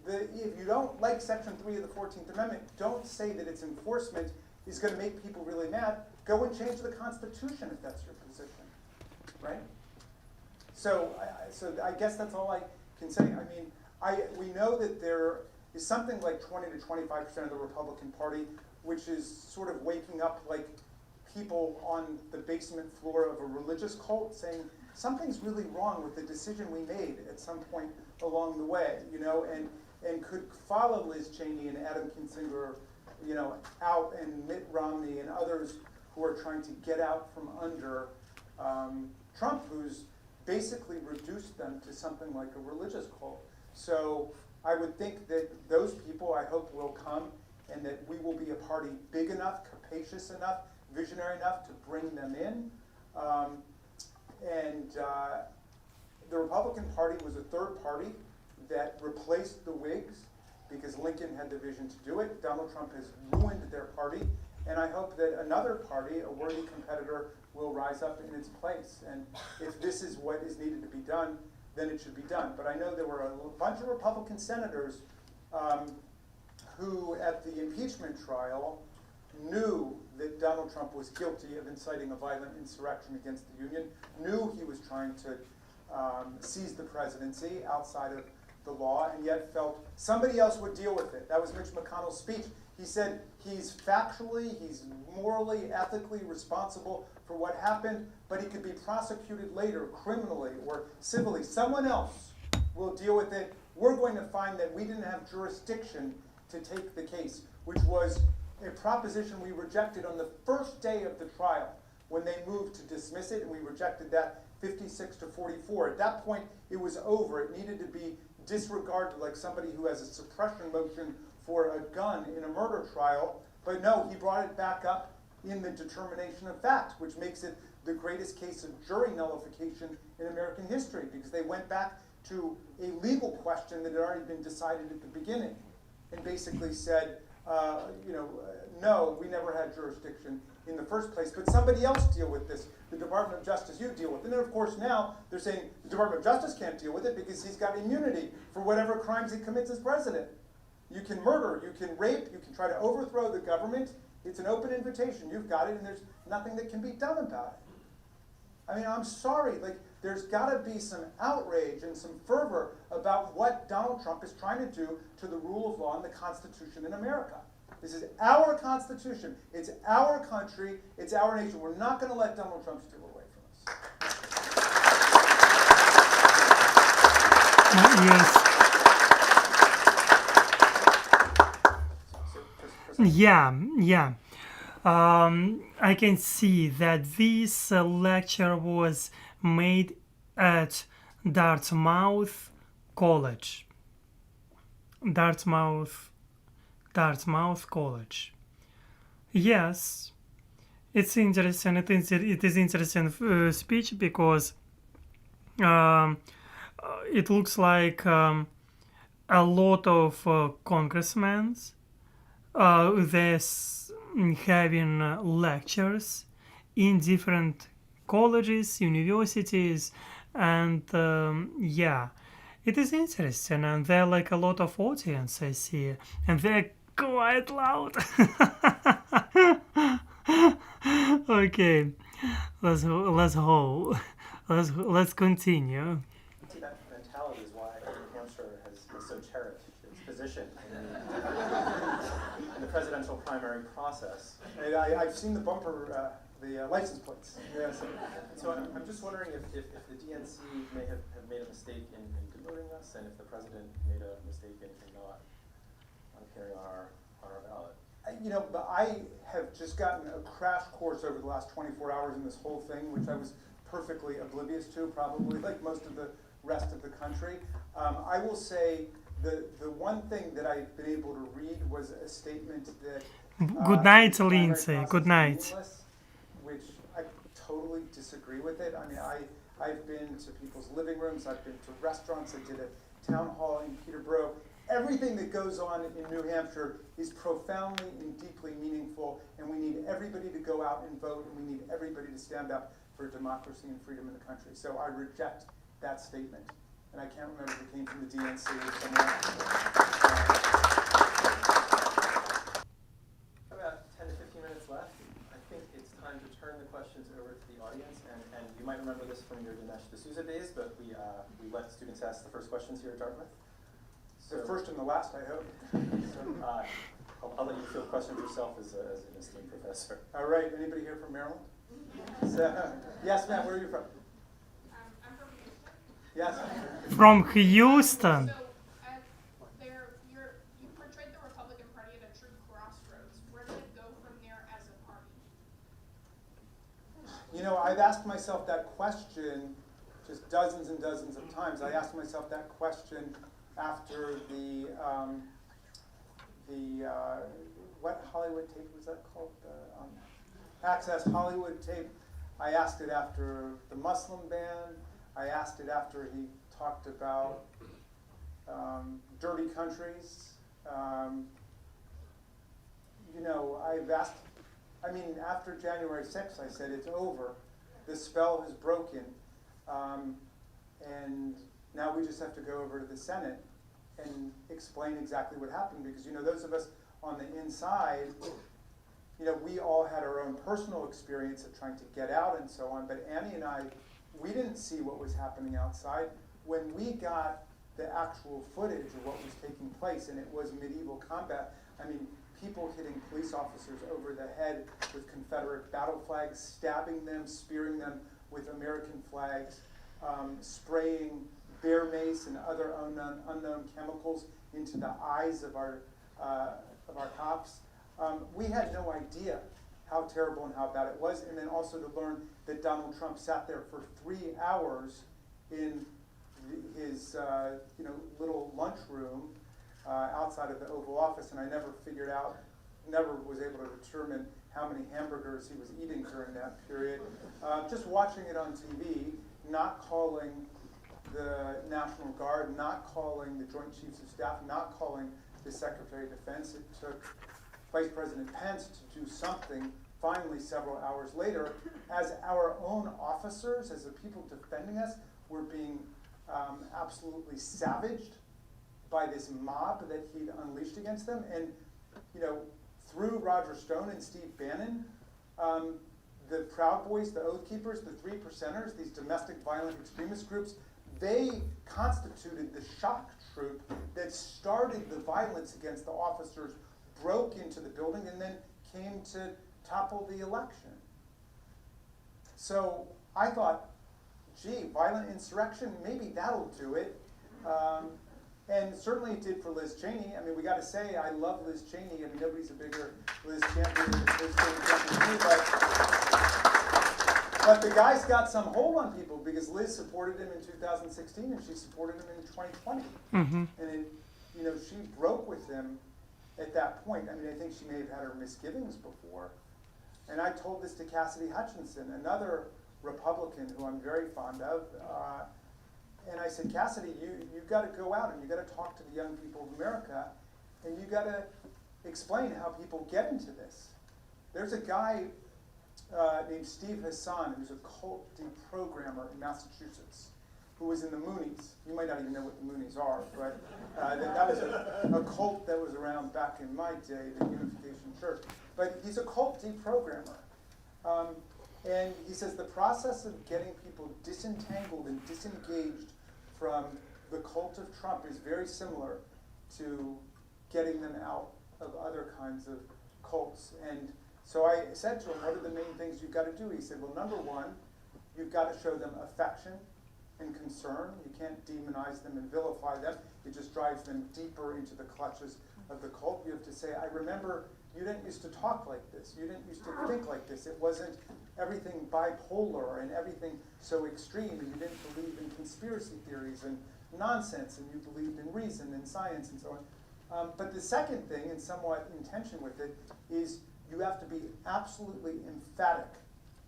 if you don't like Section 3 of the 14th Amendment, don't say that its enforcement is going to make people really mad. Go and change the Constitution if that's your position, right? So I guess that's all I can say. I mean, we know that there is something like 20 to 25% of the Republican Party, which is sort of waking up like people on the basement floor of a religious cult, saying something's really wrong with the decision we made at some point along the way, and could follow Liz Cheney and Adam Kinzinger, out, and Mitt Romney and others who are trying to get out from under Trump, who's basically reduced them to something like a religious cult. So I would think that those people, I hope, will come, and that we will be a party big enough, capacious enough, visionary enough to bring them in. The Republican Party was a third party that replaced the Whigs because Lincoln had the vision to do it. Donald Trump has ruined their party, and I hope that another party, a worthy competitor, will rise up in its place. And if this is what is needed to be done, then it should be done. But I know there were a bunch of Republican senators who, at the impeachment trial, knew that Donald Trump was guilty of inciting a violent insurrection against the Union, knew he was trying to seize the presidency outside of the law and yet felt somebody else would deal with it. That was Mitch McConnell's speech. He said he's factually, he's morally, ethically responsible for what happened, but he could be prosecuted later criminally or civilly. Someone else will deal with it. We're going to find that we didn't have jurisdiction to take the case, which was a proposition we rejected on the first day of the trial when they moved to dismiss it, and we rejected that 56 to 44. At that point, it was over. It needed to be disregarded like somebody who has a suppression motion for a gun in a murder trial. But no, he brought it back up in the determination of fact, which makes it the greatest case of jury nullification in American history, because they went back to a legal question that had already been decided at the beginning and basically said, no, we never had jurisdiction in the first place, but somebody else deal with this. The Department of Justice, you deal with it. And then, of course, now they're saying the Department of Justice can't deal with it because he's got immunity for whatever crimes he commits as president. You can murder, you can rape, you can try to overthrow the government. It's an open invitation. You've got it, and there's nothing that can be done about it. I mean, I'm sorry. There's got to be some outrage and some fervor about what Donald Trump is trying to do to the rule of law and the Constitution in America. This is our Constitution. It's our country. It's our nation. We're not going to let Donald Trump steal away from Yes. Yeah. I can see that this lecture was made at Dartmouth College. Dartmouth College. Yes, it's interesting. It is interesting speech because it looks like a lot of congressmen they're having lectures in different colleges, universities, and yeah, it is interesting, and there are like a lot of audience I see, and they're quite loud. Okay, let's continue. That mentality is why New Hampshire has so cherished its position in the presidential primary process. And I've seen the bumper, the license plates. Yes. So I'm just wondering if the DNC may have made a mistake in demoting us, and if the president made a mistake in not appearing on our ballot. But I have just gotten a crash course over the last 24 hours in this whole thing, which I was perfectly oblivious to, probably like most of the rest of the country. I will say the one thing that I've been able to read was a statement that good night, Lindsay. Good night. Which I totally disagree with it. I mean, I've been to people's living rooms. I've been to restaurants. I did a town hall in Peterborough. Everything that goes on in New Hampshire is profoundly and deeply meaningful, and we need everybody to go out and vote, and we need everybody to stand up for democracy and freedom in the country. So I reject that statement. And I can't remember if it came from the DNC or somewhere else. About 10 to 15 minutes left. I think it's time to turn the questions over to the audience. And you might remember this from your Dinesh D'Souza days, but we let students ask the first questions here at Dartmouth. So, the first and the last, I hope. So I'll let you field questions yourself as an esteemed professor. All right. Anybody here from Maryland? So, yes, ma'am. Where are you from? I'm from Houston. Yes. From Houston. So, you portrayed the Republican Party at a true crossroads. Where did it go from there as a party? I've asked myself that question just dozens and dozens of times. I asked myself that question after the what Hollywood tape was that called? Access Hollywood tape. I asked it after the Muslim ban. I asked it after he talked about dirty countries. I've asked, after January 6th, I said, it's over. The spell has broken. And now we just have to go over to the Senate and explain exactly what happened. Because, those of us on the inside, we all had our own personal experience of trying to get out and so on. But Annie and I, we didn't see what was happening outside. When we got the actual footage of what was taking place, and it was medieval combat. I mean, people hitting police officers over the head with Confederate battle flags, stabbing them, spearing them with American flags, spraying bear mace and other unknown chemicals into the eyes of our cops. We had no idea how terrible and how bad it was, and then also to learn that Donald Trump sat there for 3 hours in his little lunchroom outside of the Oval Office, and I never was able to determine how many hamburgers he was eating during that period. Just watching it on TV, not calling the National Guard, not calling the Joint Chiefs of Staff, not calling the Secretary of Defense. It took Vice President Pence to do something finally several hours later, as our own officers, as the people defending us, were being absolutely savaged by this mob that he'd unleashed against them. And, through Roger Stone and Steve Bannon, the Proud Boys, the Oath Keepers, the Three Percenters, these domestic violent extremist groups, they constituted the shock troop that started the violence against the officers, broke into the building, and then came to topple the election. So I thought, gee, violent insurrection, maybe that'll do it. And certainly it did for Liz Cheney. I mean, we got to say, I love Liz Cheney. I mean, nobody's a bigger Liz champion than Liz Cheney than me, but the guy's got some hold on people because Liz supported him in 2016 and she supported him in 2020. Mm-hmm. And she broke with him at that point. I mean, I think she may have had her misgivings before. And I told this to Cassidy Hutchinson, another Republican who I'm very fond of. And I said, Cassidy, you've got to go out and you've got to talk to the young people of America and you've got to explain how people get into this. There's a guy named Steve Hassan, who's a cult deprogrammer in Massachusetts, who was in the Moonies. You might not even know what the Moonies are, but that was a cult that was around back in my day, the Unification Church. But he's a cult deprogrammer. And he says the process of getting people disentangled and disengaged from the cult of Trump is very similar to getting them out of other kinds of cults. And so I said to him, what are the main things you've got to do? He said, well, number one, you've got to show them affection and concern. You can't demonize them and vilify them. It just drives them deeper into the clutches of the cult. You have to say, I remember you didn't used to talk like this. You didn't used to think like this. It wasn't everything bipolar and everything so extreme, and you didn't believe in conspiracy theories and nonsense, and you believed in reason and science and so on. But the second thing, and somewhat in tension with it, is you have to be absolutely emphatic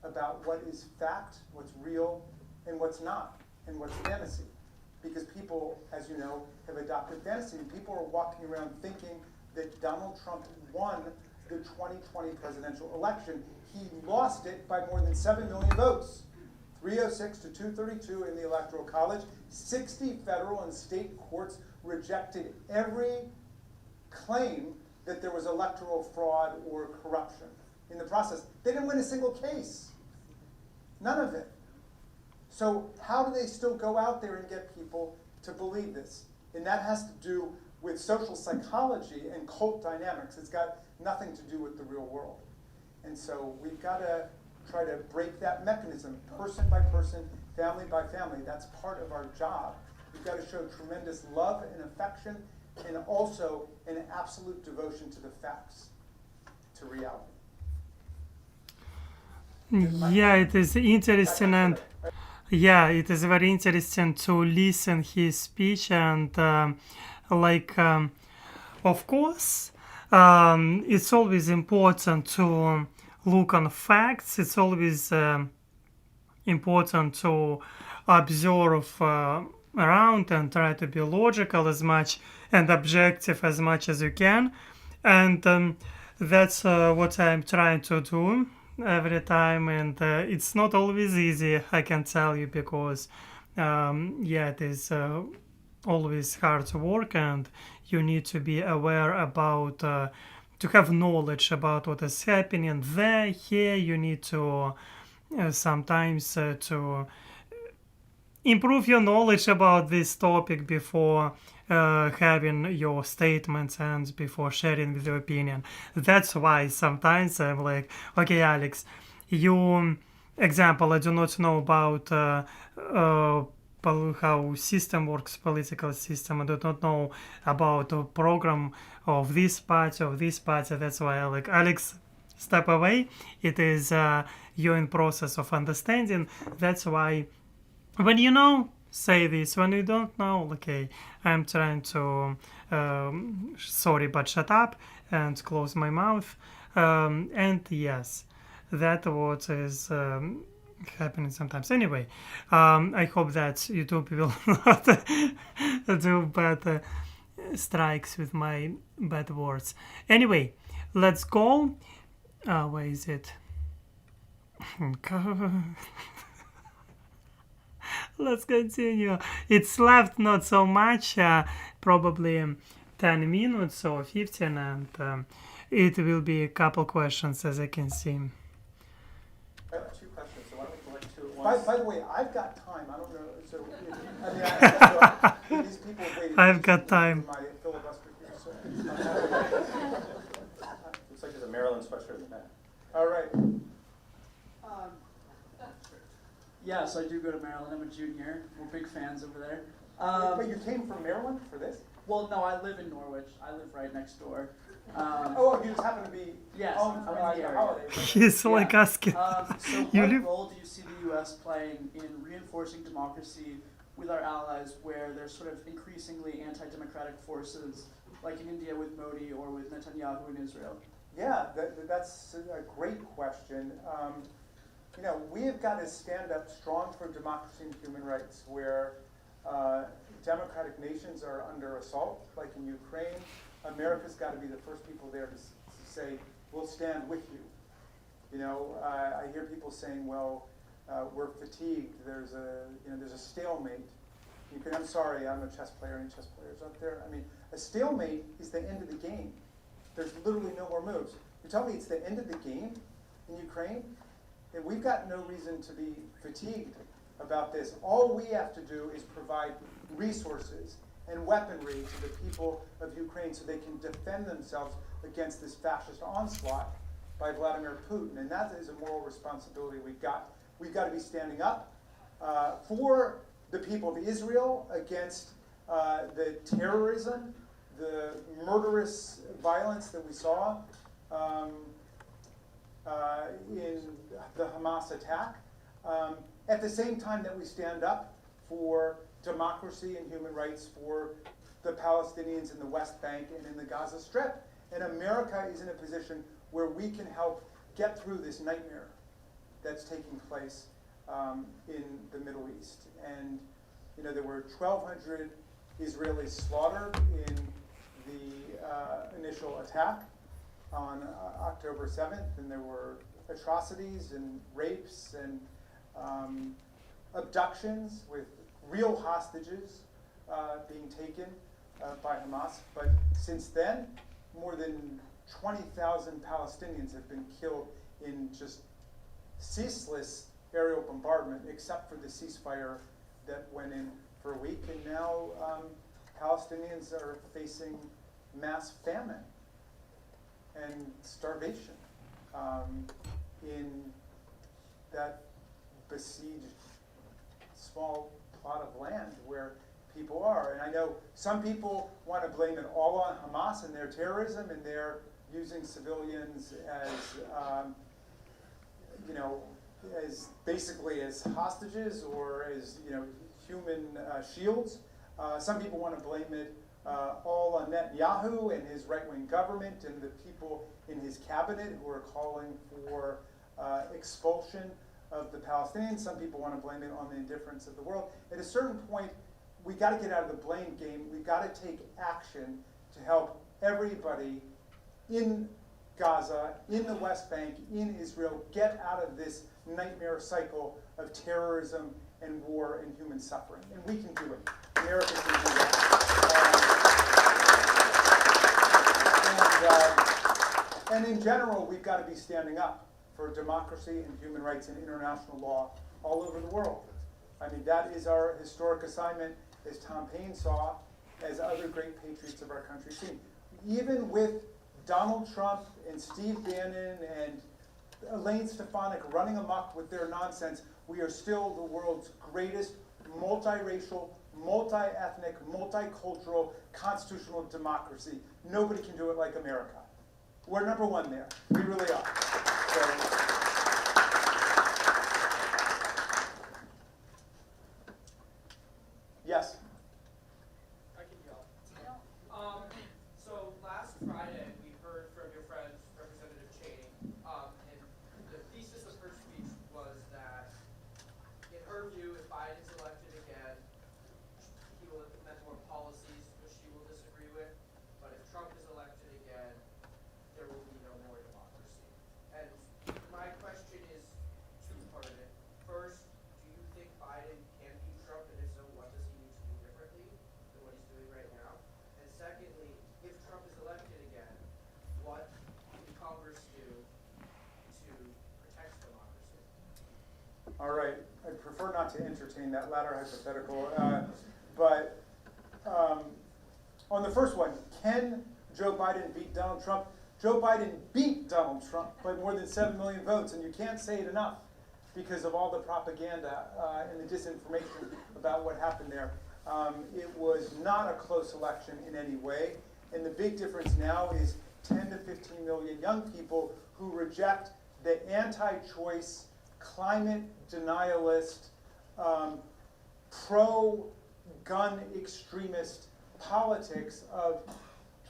about what is fact, what's real, and what's not, and what's fantasy. Because people, as you know, have adopted fantasy, and people are walking around thinking that Donald Trump won the 2020 presidential election. He lost it by more than 7 million votes, 306 to 232 in the Electoral College. 60 federal and state courts rejected every claim that there was electoral fraud or corruption in the process. They didn't win a single case, none of it. So how do they still go out there and get people to believe this? And that has to do with social psychology and cult dynamics. It's got nothing to do with the real world. And so we've got to try to break that mechanism, person by person, family by family. That's part of our job. We've got to show tremendous love and affection, and also an absolute devotion to the facts, to reality. Yeah, it is interesting, and yeah, it is very interesting to listen his speech, and of course, it's always important to look on facts. It's always important to observe around and try to be logical as much and objective as much as you can. And that's what I'm trying to do every time. And it's not always easy, I can tell you, because it is always hard work, and you need to be aware about to have knowledge about what is happening there. Here you need to sometimes to improve your knowledge about this topic before having your statements and before sharing with your opinion. That's why sometimes I'm like, okay, Alex, you, example, I do not know about how system works, political system. I do not know about the program of this party, of this party. That's why I like, Alex, step away. It is you're in process of understanding. That's why when you know, say this. When you don't know, okay, I'm trying to sorry, but shut up and close my mouth. And yes, that what is happening sometimes. Anyway, I hope that YouTube will not do bad strikes with my bad words. Anyway, let's go. Where is it? Let's continue. It's left not so much, probably 10 minutes or 15, and it will be a couple questions as I can see. I have 2 questions, so why don't we collect 2 at once? By the way, I've got time. I don't know. So, I mean, these people waited. I've got time. My filibuster here, so. Looks like there's a Maryland sweatshirt in the back. All right. Yes, I do go to Maryland. I'm a junior. We're big fans over there. But you came from Maryland for this? Well, no, I live in Norwich. I live right next door. Oh, you just happen to be Yes, home I'm for in the the area. holidays. He's like asking. So You what live- role do you see the U.S. playing in reinforcing democracy with our allies where there's sort of increasingly anti-democratic forces, like in India with Modi or with Netanyahu in Israel? Yeah, that's a great question. You know, we have got to stand up strong for democracy and human rights where democratic nations are under assault, like in Ukraine. America's got to be the first people there to say, we'll stand with you. You know, I hear people saying, well, we're fatigued. There's a stalemate. I'm sorry, I'm a chess player. Any chess players out there? I mean, a stalemate is the end of the game. There's literally no more moves. You tell me it's the end of the game in Ukraine? And we've got no reason to be fatigued about this. All we have to do is provide resources and weaponry to the people of Ukraine so they can defend themselves against this fascist onslaught by Vladimir Putin. And that is a moral responsibility we've got. We've got to be standing up for the people of Israel against the terrorism, the murderous violence that we saw in the Hamas attack, at the same time that we stand up for democracy and human rights for the Palestinians in the West Bank and in the Gaza Strip. And America is in a position where we can help get through this nightmare that's taking place in the Middle East. And you know, there were 1,200 Israelis slaughtered in the initial attack on October 7th, and there were atrocities and rapes and abductions with real hostages being taken by Hamas. But since then, more than 20,000 Palestinians have been killed in just ceaseless aerial bombardment, except for the ceasefire that went in for a week. And now Palestinians are facing mass famine and starvation in that besieged small plot of land where people are. And I know some people want to blame it all on Hamas and their terrorism, and they're using civilians as, as basically as hostages or as, human shields. Some people want to blame it all on Netanyahu and his right-wing government and the people in his cabinet who are calling for expulsion of the Palestinians. Some people want to blame it on the indifference of the world. At a certain point, we got to get out of the blame game. We've got to take action to help everybody in Gaza, in the West Bank, in Israel, get out of this nightmare cycle of terrorism and war and human suffering. And we can do it. America can do that. And in general, we've got to be standing up for democracy and human rights and international law all over the world. I mean, that is our historic assignment, as Tom Paine saw, as other great patriots of our country seen. Even with Donald Trump and Steve Bannon and Elaine Stefanik running amok with their nonsense, we are still the world's greatest multiracial, multi-ethnic, multicultural, constitutional democracy. Nobody can do it like America. We're number one there. We really are. So, yes? I can yell. So last Friday, we heard from your friend, Representative Cheney, and the thesis of her speech was that, in her view, if Biden is elected again, he will implement more policies which she will disagree with, but if Trump is elected again, there will be no more democracy. And my question is two-parted. First, do you think Biden can beat Trump, and if so, what does he need to do differently than what he's doing right now? And secondly, if Trump is elected again, what can Congress do to protect democracy? All right. I'd prefer not to entertain that latter hypothetical. But on the first one, can Joe Biden beat Donald Trump? Joe Biden beat Donald Trump by more than 7 million votes, and you can't say it enough because of all the propaganda and the disinformation about what happened there. It was not a close election in any way, and the big difference now is 10 to 15 million young people who reject the anti-choice, climate denialist, pro-gun extremist politics of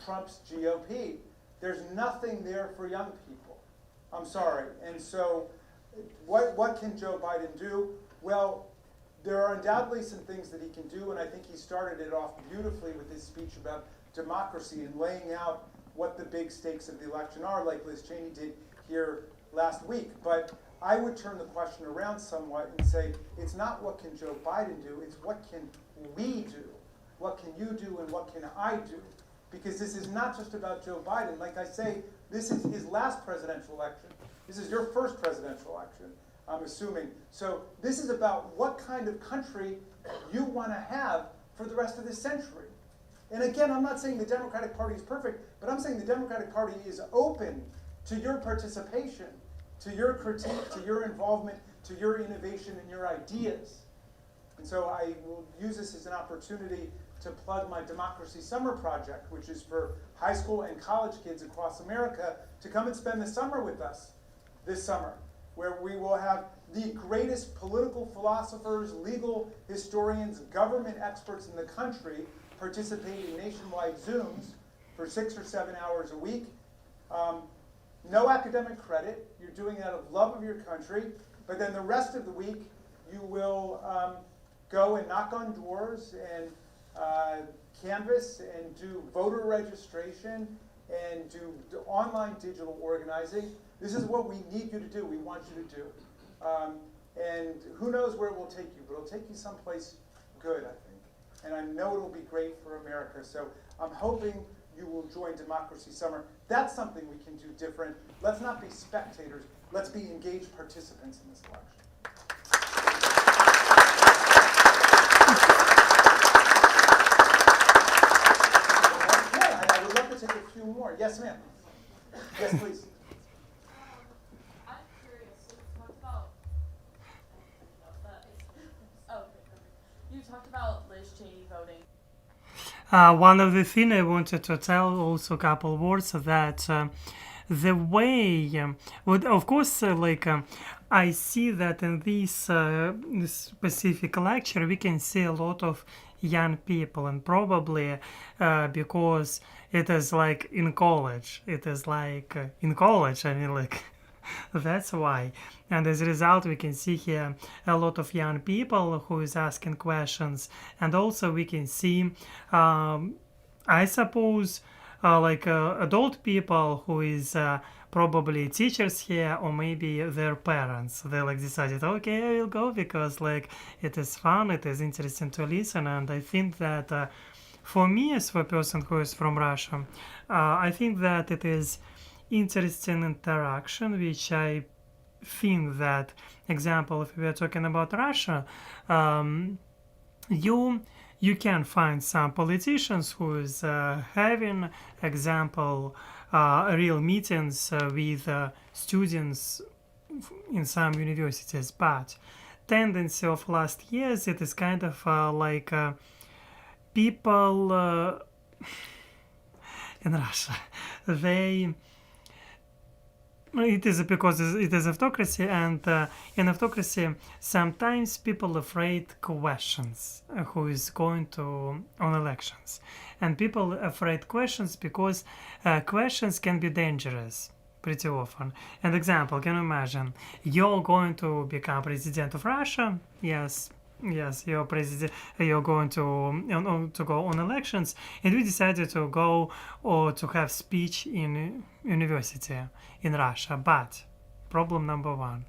Trump's GOP. There's nothing there for young people. I'm sorry. And so what can Joe Biden do? Well, there are undoubtedly some things that he can do, and I think he started it off beautifully with his speech about democracy and laying out what the big stakes of the election are, like Liz Cheney did here last week. But I would turn the question around somewhat and say, it's not what can Joe Biden do, it's what can we do? What can you do and what can I do? Because this is not just about Joe Biden. Like I say, this is his last presidential election. This is your first presidential election, I'm assuming. So this is about what kind of country you want to have for the rest of this century. And again, I'm not saying the Democratic Party is perfect, but I'm saying the Democratic Party is open to your participation, to your critique, to your involvement, to your innovation and your ideas. And so I will use this as an opportunity to plug my Democracy Summer Project, which is for high school and college kids across America to come and spend the summer with us this summer, where we will have the greatest political philosophers, legal historians, government experts in the country participate in nationwide Zooms for 6 or 7 hours a week. No academic credit. You're doing it out of love of your country. But then the rest of the week, you will go and knock on doors and canvass and do voter registration and do online digital organizing. This is what we need you to do. We want you to do. And who knows where it will take you, but it'll take you someplace good, I think. And I know it'll be great for America. So I'm hoping you will join Democracy Summer. That's something we can do different. Let's not be spectators. Let's be engaged participants in this election. I would love to take a few more. Yes, ma'am. Yes, please. I'm curious. So you talked about Liz Cheney voting. One of the things I wanted to tell also a couple words that the way, of course, I see that in this specific lecture we can see a lot of young people, and probably because it is like in college. It is like in college. I mean, like that's why. And as a result, we can see here a lot of young people who is asking questions, and also we can see, I suppose, adult people who is probably teachers here, or maybe their parents. They decided, okay, I will go because it is fun, it is interesting to listen. And I think that for me, as a person who is from Russia, I think that it is interesting interaction which I think that, example, if we are talking about Russia, you can find some politicians who is having, example, real meetings with students in some universities, but tendency of last years, it is kind of like people in Russia, they it is because it is autocracy, and in autocracy sometimes people afraid questions who is going to on elections, and people afraid questions because questions can be dangerous pretty often. And example, can you imagine you're going to become president of Russia? Yes, you're president. You're going to go on elections, and we decided to go or to have speech in university in Russia. But problem number one,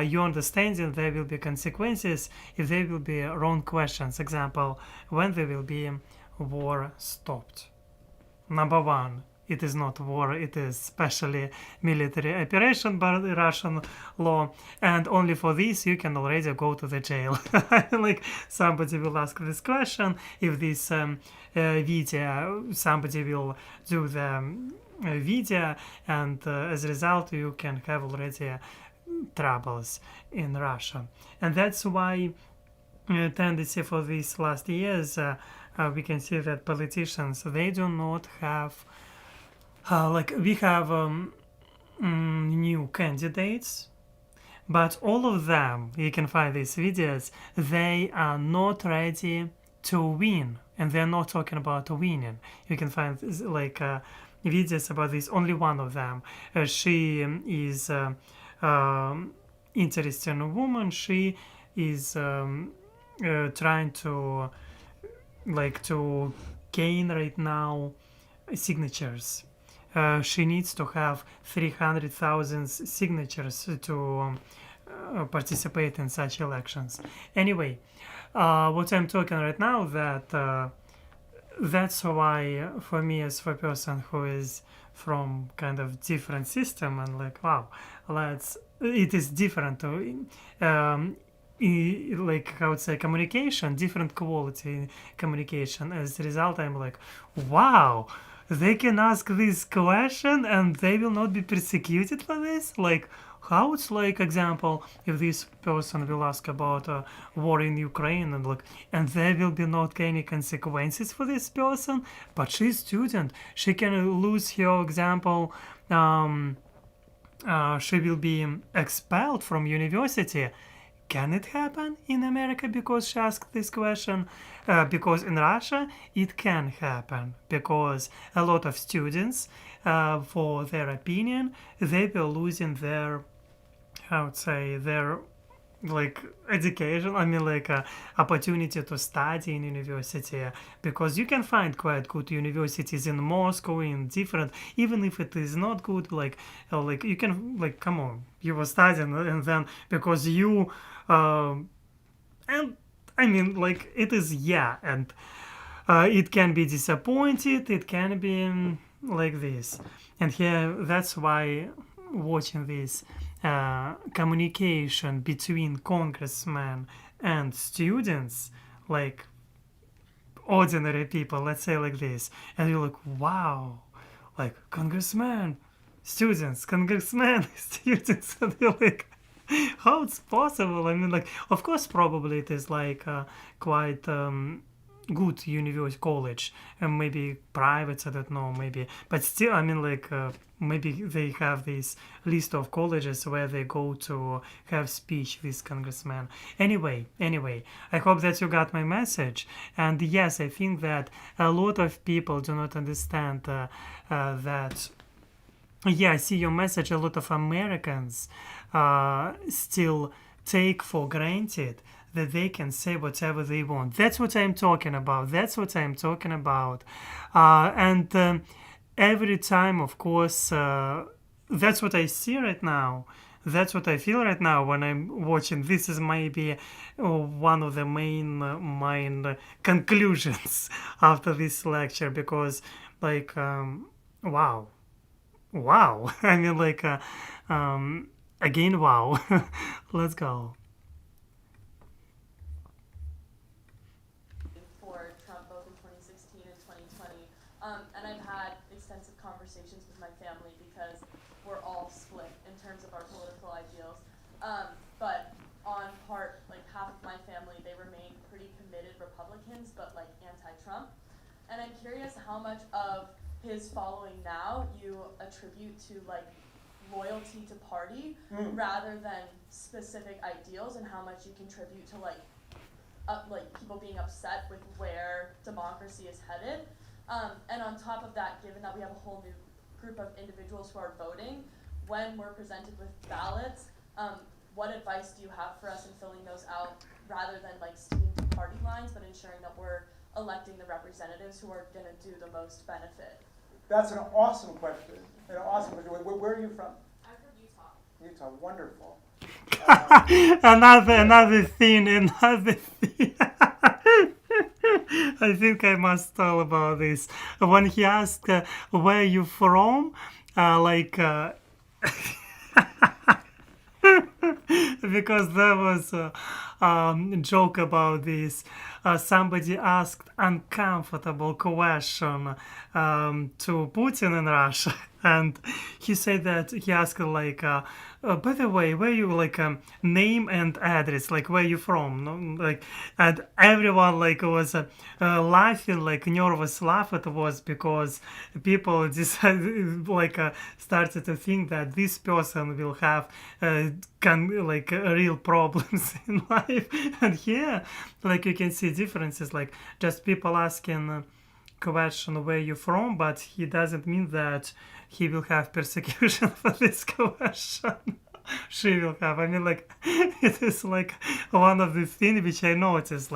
you understanding there will be consequences if there will be wrong questions. Example, when there will be war stopped. Number one, it is not war, it is specially military operation by the Russian law, and only for this you can already go to the jail. Like somebody will ask this question, if this video, somebody will do the video, and as a result you can have already troubles in Russia. And that's why tendency for these last years, we can see that politicians, they do not have like we have new candidates, but all of them, you can find these videos, they are not ready to win, and they're not talking about winning. You can find like videos about this. Only one of them, she is interesting woman. She is trying to gain right now signatures. She needs to have 300,000 signatures to participate in such elections. Anyway, what I'm talking right now, that's why for me, as for a person who is from kind of different system, and like, wow, it is different to like, I would say, communication, different quality communication. As a result, I'm like, wow, they can ask this question and they will not be persecuted for this. Like, how it's like, example, if this person will ask about a war in Ukraine, and there will be not any consequences for this person, but she's student, she can lose her, example, she will be expelled from university. Can it happen in America because she asked this question? Because in Russia it can happen, because a lot of students, for their opinion, they were losing their, I would say, their like education, I mean like opportunity to study in university, because you can find quite good universities in Moscow, in different, even if it is not good, like you can, like, come on, you were studying, and then because you and I mean, like, it is, yeah, and it can be disappointed, it can be like this. And here, that's why watching this communication between congressmen and students, like ordinary people, let's say like this, and you're like, wow, like, congressman, students, congressman, students, and you're like, how it's possible? I mean, like, of course, probably it is like quite good university, college, and maybe private, I don't know, maybe, but still, I mean, like, maybe they have this list of colleges where they go to have speech with congressmen. Anyway, I hope that you got my message. And yes, I think that a lot of people do not understand that. Yeah, I see your message. A lot of Americans still take for granted that they can say whatever they want. That's what I'm talking about. And every time, of course, that's what I see right now. That's what I feel right now when I'm watching. This is maybe one of the main conclusions after this lecture, because, like, wow. I mean, like, again, wow. Let's go. For Trump both in 2016 and 2020. And I've had extensive conversations with my family because we're all split in terms of our political ideals. But on part, like half of my family, they remain pretty committed Republicans, but like anti-Trump. And I'm curious how much of his following now you attribute to like loyalty to party rather than specific ideals, and how much you contribute to like people being upset with where democracy is headed. And on top of that, given that we have a whole new group of individuals who are voting, when we're presented with ballots, what advice do you have for us in filling those out rather than like sticking to party lines, but ensuring that we're electing the representatives who are going to do the most benefit? That's an awesome question. An awesome question. Where are you from? I'm from Utah. Utah. Wonderful. Another thing. I think I must tell about this. When he asked where you from, because there was a joke about this. Somebody asked uncomfortable question to Putin in Russia, and he said that he asked by the way, where you name and address, like where you from, no? Like, and everyone was laughing, nervous laugh. It was because people decided started to think that this person will have real problems in life. And here, you can see differences, just people asking question where you from, but he doesn't mean that he will have persecution for this question. She will have. I mean, it is one of the things which I noticed.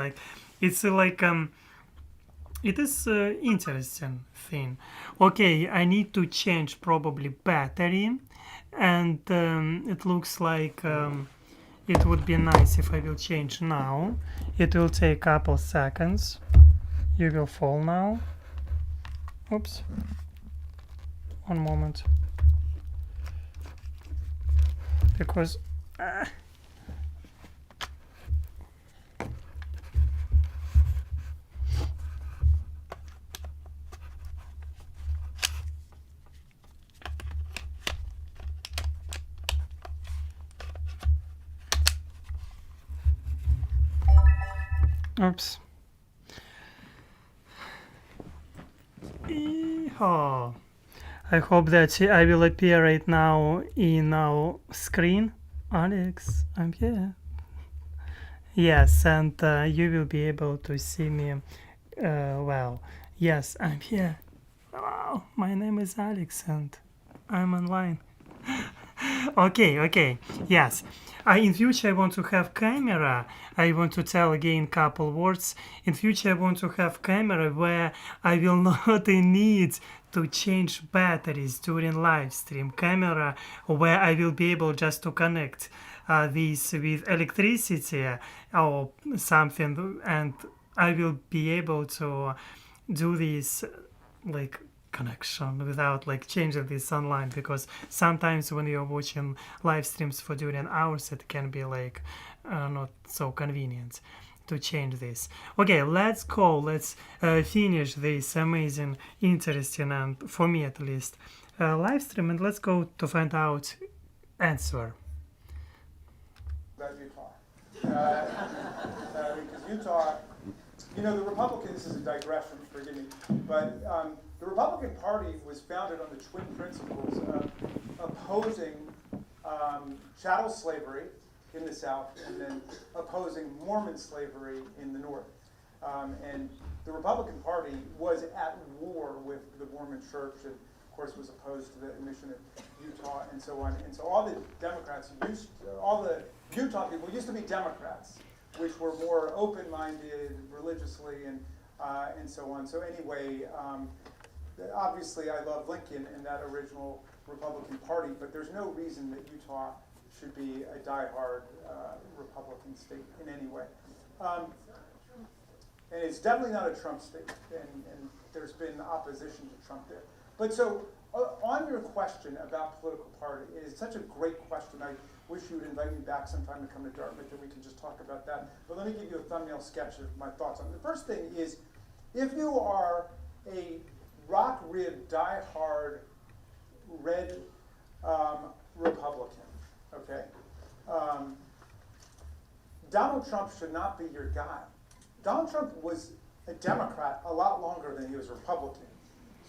It's it is interesting thing. Okay, I need to change probably battery, and it looks like it would be nice if I will change now. It will take a couple seconds. You will fall now. Oops. One moment. Because oops. Oh, I hope that I will appear right now in our screen. Alex, I'm here. Yes, and you will be able to see me. Well, yes, I'm here. Wow, my name is Alex and I'm online. Okay, yes. In future I want to have camera. I want to tell again couple words. In future I want to have camera where I will not need to change batteries during live stream. Camera where I will be able just to connect this with electricity or something, and I will be able to do this connection without changing this online, because sometimes when you're watching live streams for during hours it can be not so convenient to change this. Okay, let's finish this amazing, interesting, and for me at least, live stream, and let's go to find out answer. About Utah. Because Utah, the Republicans, this is a digression, forgive me, but the Republican Party was founded on the twin principles of opposing chattel slavery in the South and then opposing Mormon slavery in the North. And the Republican Party was at war with the Mormon Church and, of course, was opposed to the admission of Utah and so on. And so all the Utah people used to be Democrats, which were more open-minded religiously and so on. So anyway, obviously I love Lincoln and that original Republican Party, but there's no reason that Utah should be a diehard Republican state in any way. And it's definitely not a Trump state, and there's been opposition to Trump there. But so, on your question about political party, it is such a great question. wish you would invite me back sometime to come to Dartmouth and we can just talk about that. But let me give you a thumbnail sketch of my thoughts on it. The first thing is, if you are a rock-ribbed, die-hard, red Republican, okay, Donald Trump should not be your guy. Donald Trump was a Democrat a lot longer than he was a Republican.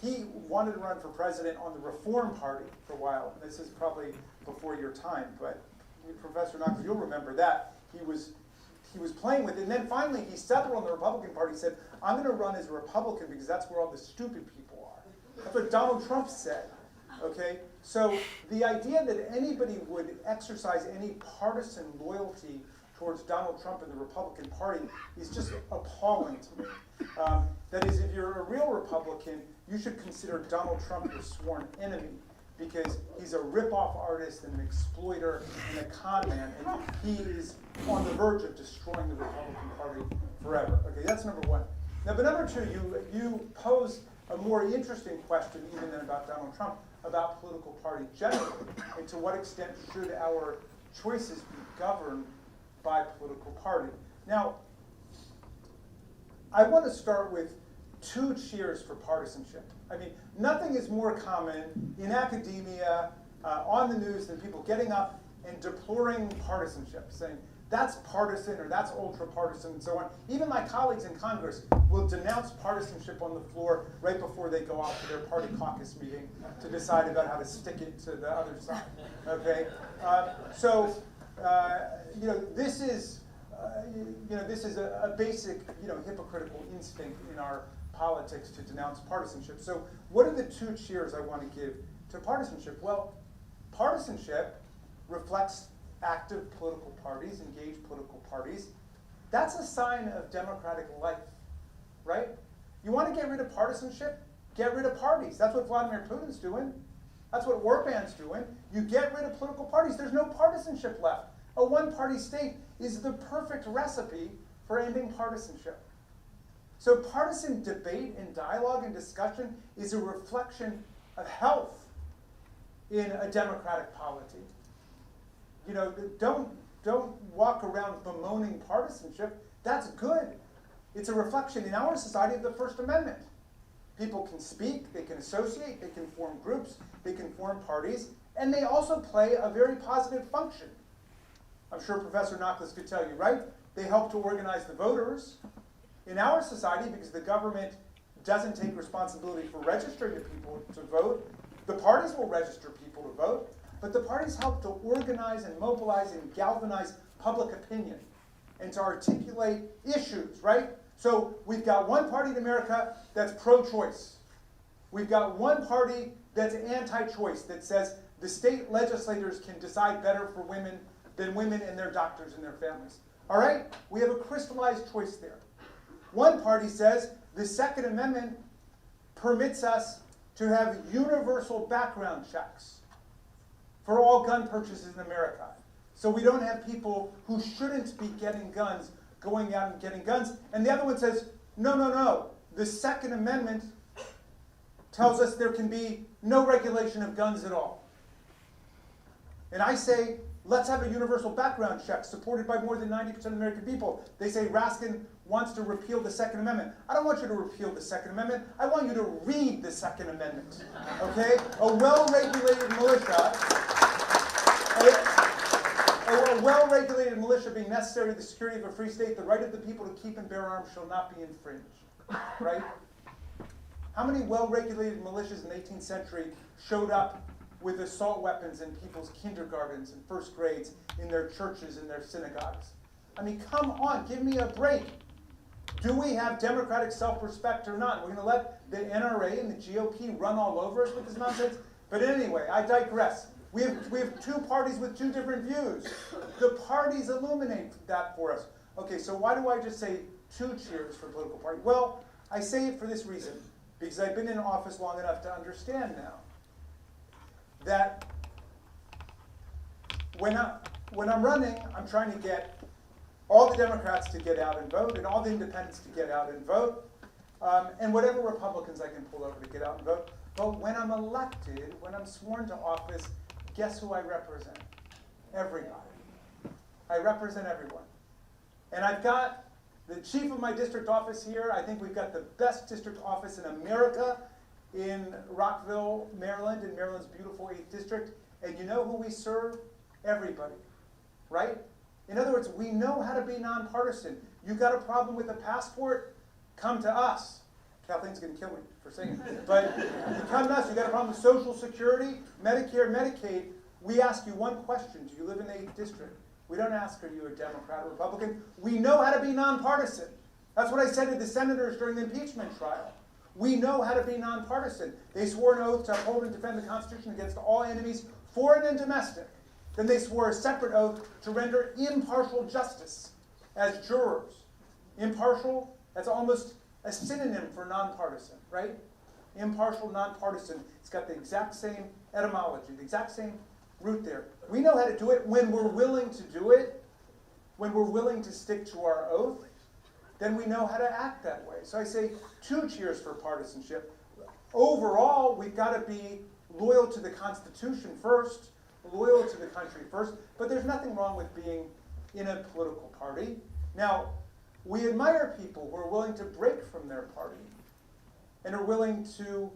He wanted to run for president on the Reform Party for a while. This is probably before your time, but Professor Knox, you'll remember that. He was playing with it, and then finally he settled on the Republican Party and said, I'm going to run as a Republican because that's where all the stupid people are. That's what Donald Trump said, okay? So the idea that anybody would exercise any partisan loyalty towards Donald Trump and the Republican Party is just appalling to me. That is, if you're a real Republican, you should consider Donald Trump your sworn enemy, because he's a rip-off artist and an exploiter and a con man, and he is on the verge of destroying the Republican Party forever. Okay, that's number one. Now, but number two, you pose a more interesting question even than about Donald Trump, about political parties generally, and to what extent should our choices be governed by political party. Now, I want to start with 2 cheers for partisanship. I mean, nothing is more common in academia, on the news, than people getting up and deploring partisanship, saying that's partisan or that's ultra-partisan and so on. Even my colleagues in Congress will denounce partisanship on the floor right before they go off to their party caucus meeting to decide about how to stick it to the other side, okay? This is a basic, hypocritical instinct in our politics to denounce partisanship. So what are the 2 cheers I want to give to partisanship? Well, partisanship reflects active political parties, engaged political parties. That's a sign of democratic life, right? You want to get rid of partisanship? Get rid of parties. That's what Vladimir Putin's doing. That's what Orban's doing. You get rid of political parties. There's no partisanship left. A one-party state is the perfect recipe for ending partisanship. So partisan debate and dialogue and discussion is a reflection of health in a democratic polity. Don't walk around bemoaning partisanship. That's good. It's a reflection in our society of the First Amendment. People can speak, they can associate, they can form groups, they can form parties, and they also play a very positive function. I'm sure Professor Knox could tell you, right? They help to organize the voters. In our society, because the government doesn't take responsibility for registering the people to vote, the parties will register people to vote, but the parties help to organize and mobilize and galvanize public opinion and to articulate issues, right? So we've got one party in America that's pro-choice. We've got one party that's anti-choice, that says the state legislators can decide better for women than women and their doctors and their families. All right? We have a crystallized choice there. One party says the Second Amendment permits us to have universal background checks for all gun purchases in America. So we don't have people who shouldn't be getting guns going out and getting guns. And the other one says, no. The Second Amendment tells us there can be no regulation of guns at all. And I say, let's have a universal background check supported by more than 90% of American people. They say Raskin wants to repeal the Second Amendment. I don't want you to repeal the Second Amendment. I want you to read the Second Amendment, okay? A well-regulated militia, a well-regulated militia being necessary to the security of a free state, the right of the people to keep and bear arms shall not be infringed, right? How many well-regulated militias in the 18th century showed up with assault weapons in people's kindergartens and first grades, in their churches and their synagogues? I mean, come on, give me a break. Do we have democratic self-respect or not? We're going to let the NRA and the GOP run all over us with this nonsense? But anyway, I digress. We have 2 parties with 2 different views. The parties illuminate that for us. Okay, so why do I just say 2 cheers for political party? Well, I say it for this reason, because I've been in office long enough to understand now that when I'm running, I'm trying to get all the Democrats to get out and vote, and all the independents to get out and vote, and whatever Republicans I can pull over to get out and vote. But when I'm elected, when I'm sworn to office, guess who I represent? everybody. I represent everyone. And I've got the chief of my district office here. I think we've got the best district office in America in Rockville, Maryland, in Maryland's beautiful 8th district. And you know who we serve? Everybody, right? In other words, we know how to be nonpartisan. You got a problem with a passport? Come to us. Kathleen's going to kill me for saying it. But you come to us, you got a problem with Social Security, Medicare, Medicaid. We ask you one question. Do you live in the 8th district? We don't ask, are you a Democrat or Republican? We know how to be nonpartisan. That's what I said to the senators during the impeachment trial. We know how to be nonpartisan. They swore an oath to uphold and defend the Constitution against all enemies, foreign and domestic. Then they swore a separate oath to render impartial justice as jurors. Impartial, that's almost a synonym for nonpartisan, right? Impartial, nonpartisan. It's got the exact same etymology, the exact same root there. We know how to do it when we're willing to do it, when we're willing to stick to our oath, then we know how to act that way. So I say 2 cheers for partisanship. Overall, we've got to be loyal to the Constitution first, loyal to the country first, but there's nothing wrong with being in a political party. Now, we admire people who are willing to break from their party and are willing to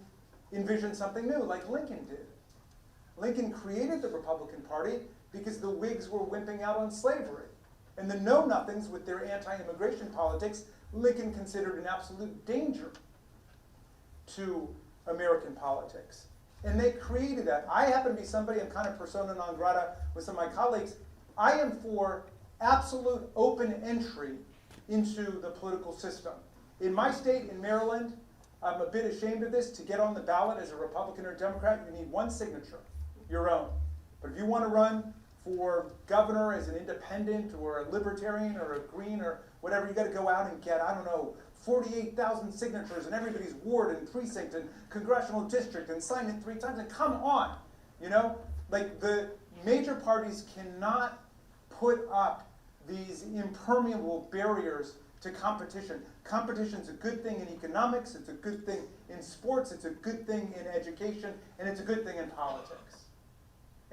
envision something new, like Lincoln did. Lincoln created the Republican Party because the Whigs were wimping out on slavery. And the know-nothings with their anti-immigration politics, Lincoln considered an absolute danger to American politics. And they created that. I happen to be somebody, I'm kind of persona non grata with some of my colleagues. I am for absolute open entry into the political system. In my state, in Maryland, I'm a bit ashamed of this. To get on the ballot as a Republican or Democrat, you need one signature, your own. But if you want to run for governor as an independent or a libertarian or a green or whatever, you got to go out and get, I don't know, 48,000 signatures in everybody's ward and precinct and congressional district and sign it 3 times and come on, you know? Like the major parties cannot put up these impermeable barriers to competition. Competition's a good thing in economics, it's a good thing in sports, it's a good thing in education, and it's a good thing in politics.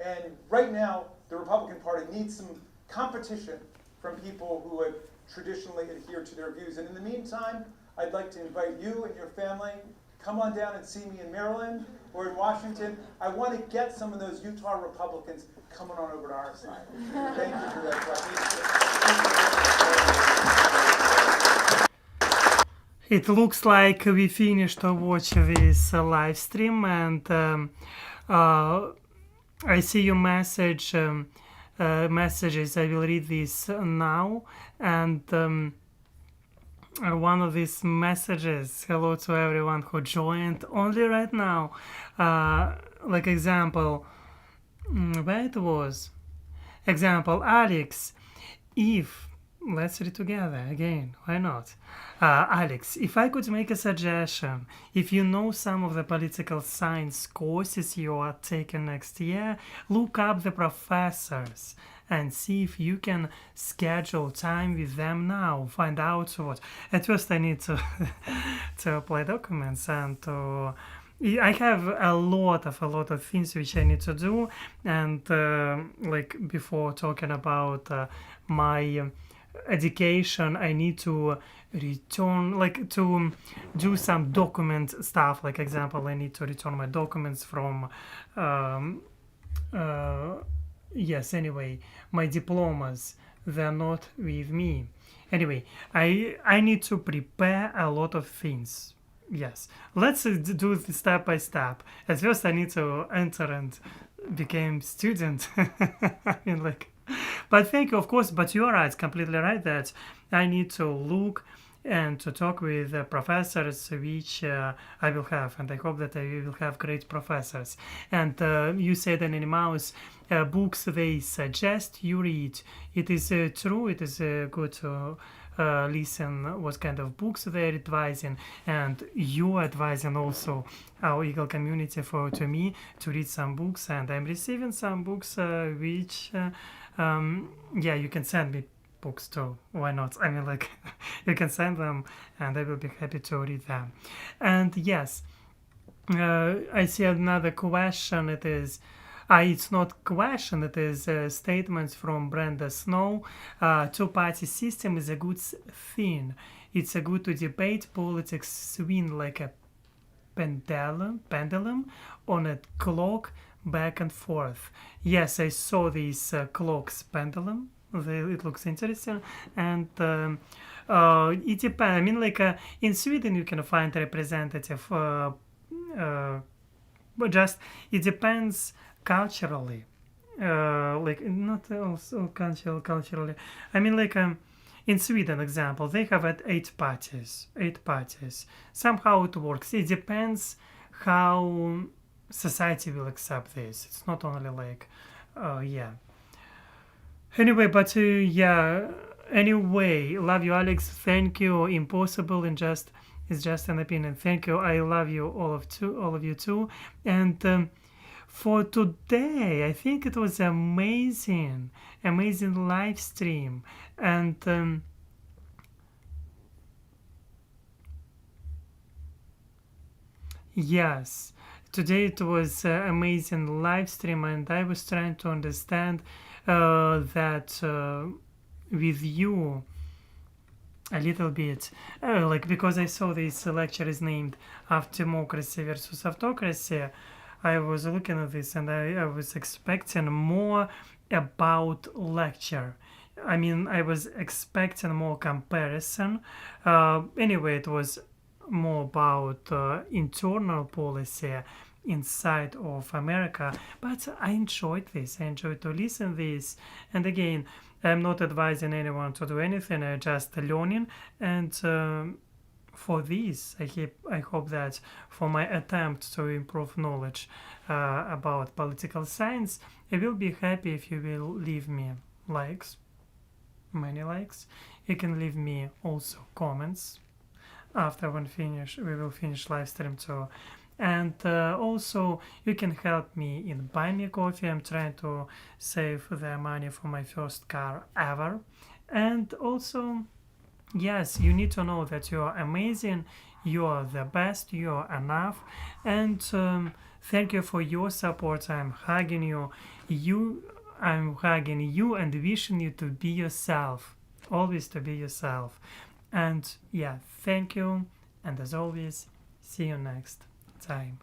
And right now, the Republican Party needs some competition from people who have traditionally adhered to their views. And in the meantime, I'd like to invite you and your family, come on down and see me in Maryland or in Washington. I want to get some of those Utah Republicans coming on over to our side. Thank you for that question. It looks like we finished to watch this live stream, and I see your messages. I will read this now, and one of these messages, hello to everyone who joined only right now, like example, where it was, example, Aleks, if, let's read together again, why not? Aleks, if I could make a suggestion, if you know some of the political science courses you are taking next year, look up the professors and see if you can schedule time with them now. Find out what. At first I need to to apply documents and to. I have a lot of things which I need to do, and like before talking about my education, I need to return, like to do some document stuff, like example, I need to return my documents from yes, anyway, my diplomas, they're not with me. Anyway, I need to prepare a lot of things. Yes, let's do this step by step. At first I need to enter and become student. I mean, like, but thank you, of course, but you're right, completely right, that I need to look and to talk with professors which I will have, and I hope that I will have great professors. And you said in Mouse, books they suggest you read. It is true, it is good to listen what kind of books they're advising, and you advising also our Eagle community to me to read some books, and I'm receiving some books which yeah, you can send me books too, why not? I mean, like, you can send them and I will be happy to read them. And yes, I see another question. It is It's not question, it is statements from Brenda Snow. Two-party system is a good thing. It's a good to debate politics swing like a pendulum on a clock back and forth. Yes, I saw this clock's pendulum. It looks interesting, and it depends. I mean, like in Sweden, you can find representative, but just it depends culturally. Like not also culturally. I mean, like in Sweden, example, they have at 8 parties. 8 parties. Somehow it works. It depends how society will accept this. It's not only like, yeah. Anyway, but yeah. Anyway, love you, Alex. Thank you. Impossible and just it's just an opinion. Thank you. I love you all of you too. And for today, I think it was amazing live stream. And yes, today it was amazing live stream, and I was trying to understand that with you a little bit, like because I saw this lecture is named after Democracy versus Autocracy. I was looking at this and I was expecting more about lecture. I mean, I was expecting more comparison. Anyway, it was more about internal policy inside of America, but I enjoyed this. I enjoyed to listen this. And again, I'm not advising anyone to do anything. I'm just learning. And for this, I hope that for my attempt to improve knowledge about political science, I will be happy if you will leave me likes, many likes. You can leave me also comments after we will finish live stream too. And also you can help me in buy me coffee. I'm trying to save the money for my first car ever. And also, yes, you need to know that you are amazing, you are the best, you are enough. And thank you for your support. I'm hugging you. I'm hugging you and wishing you to be yourself, always to be yourself. And yeah, thank you. And as always, see you next time.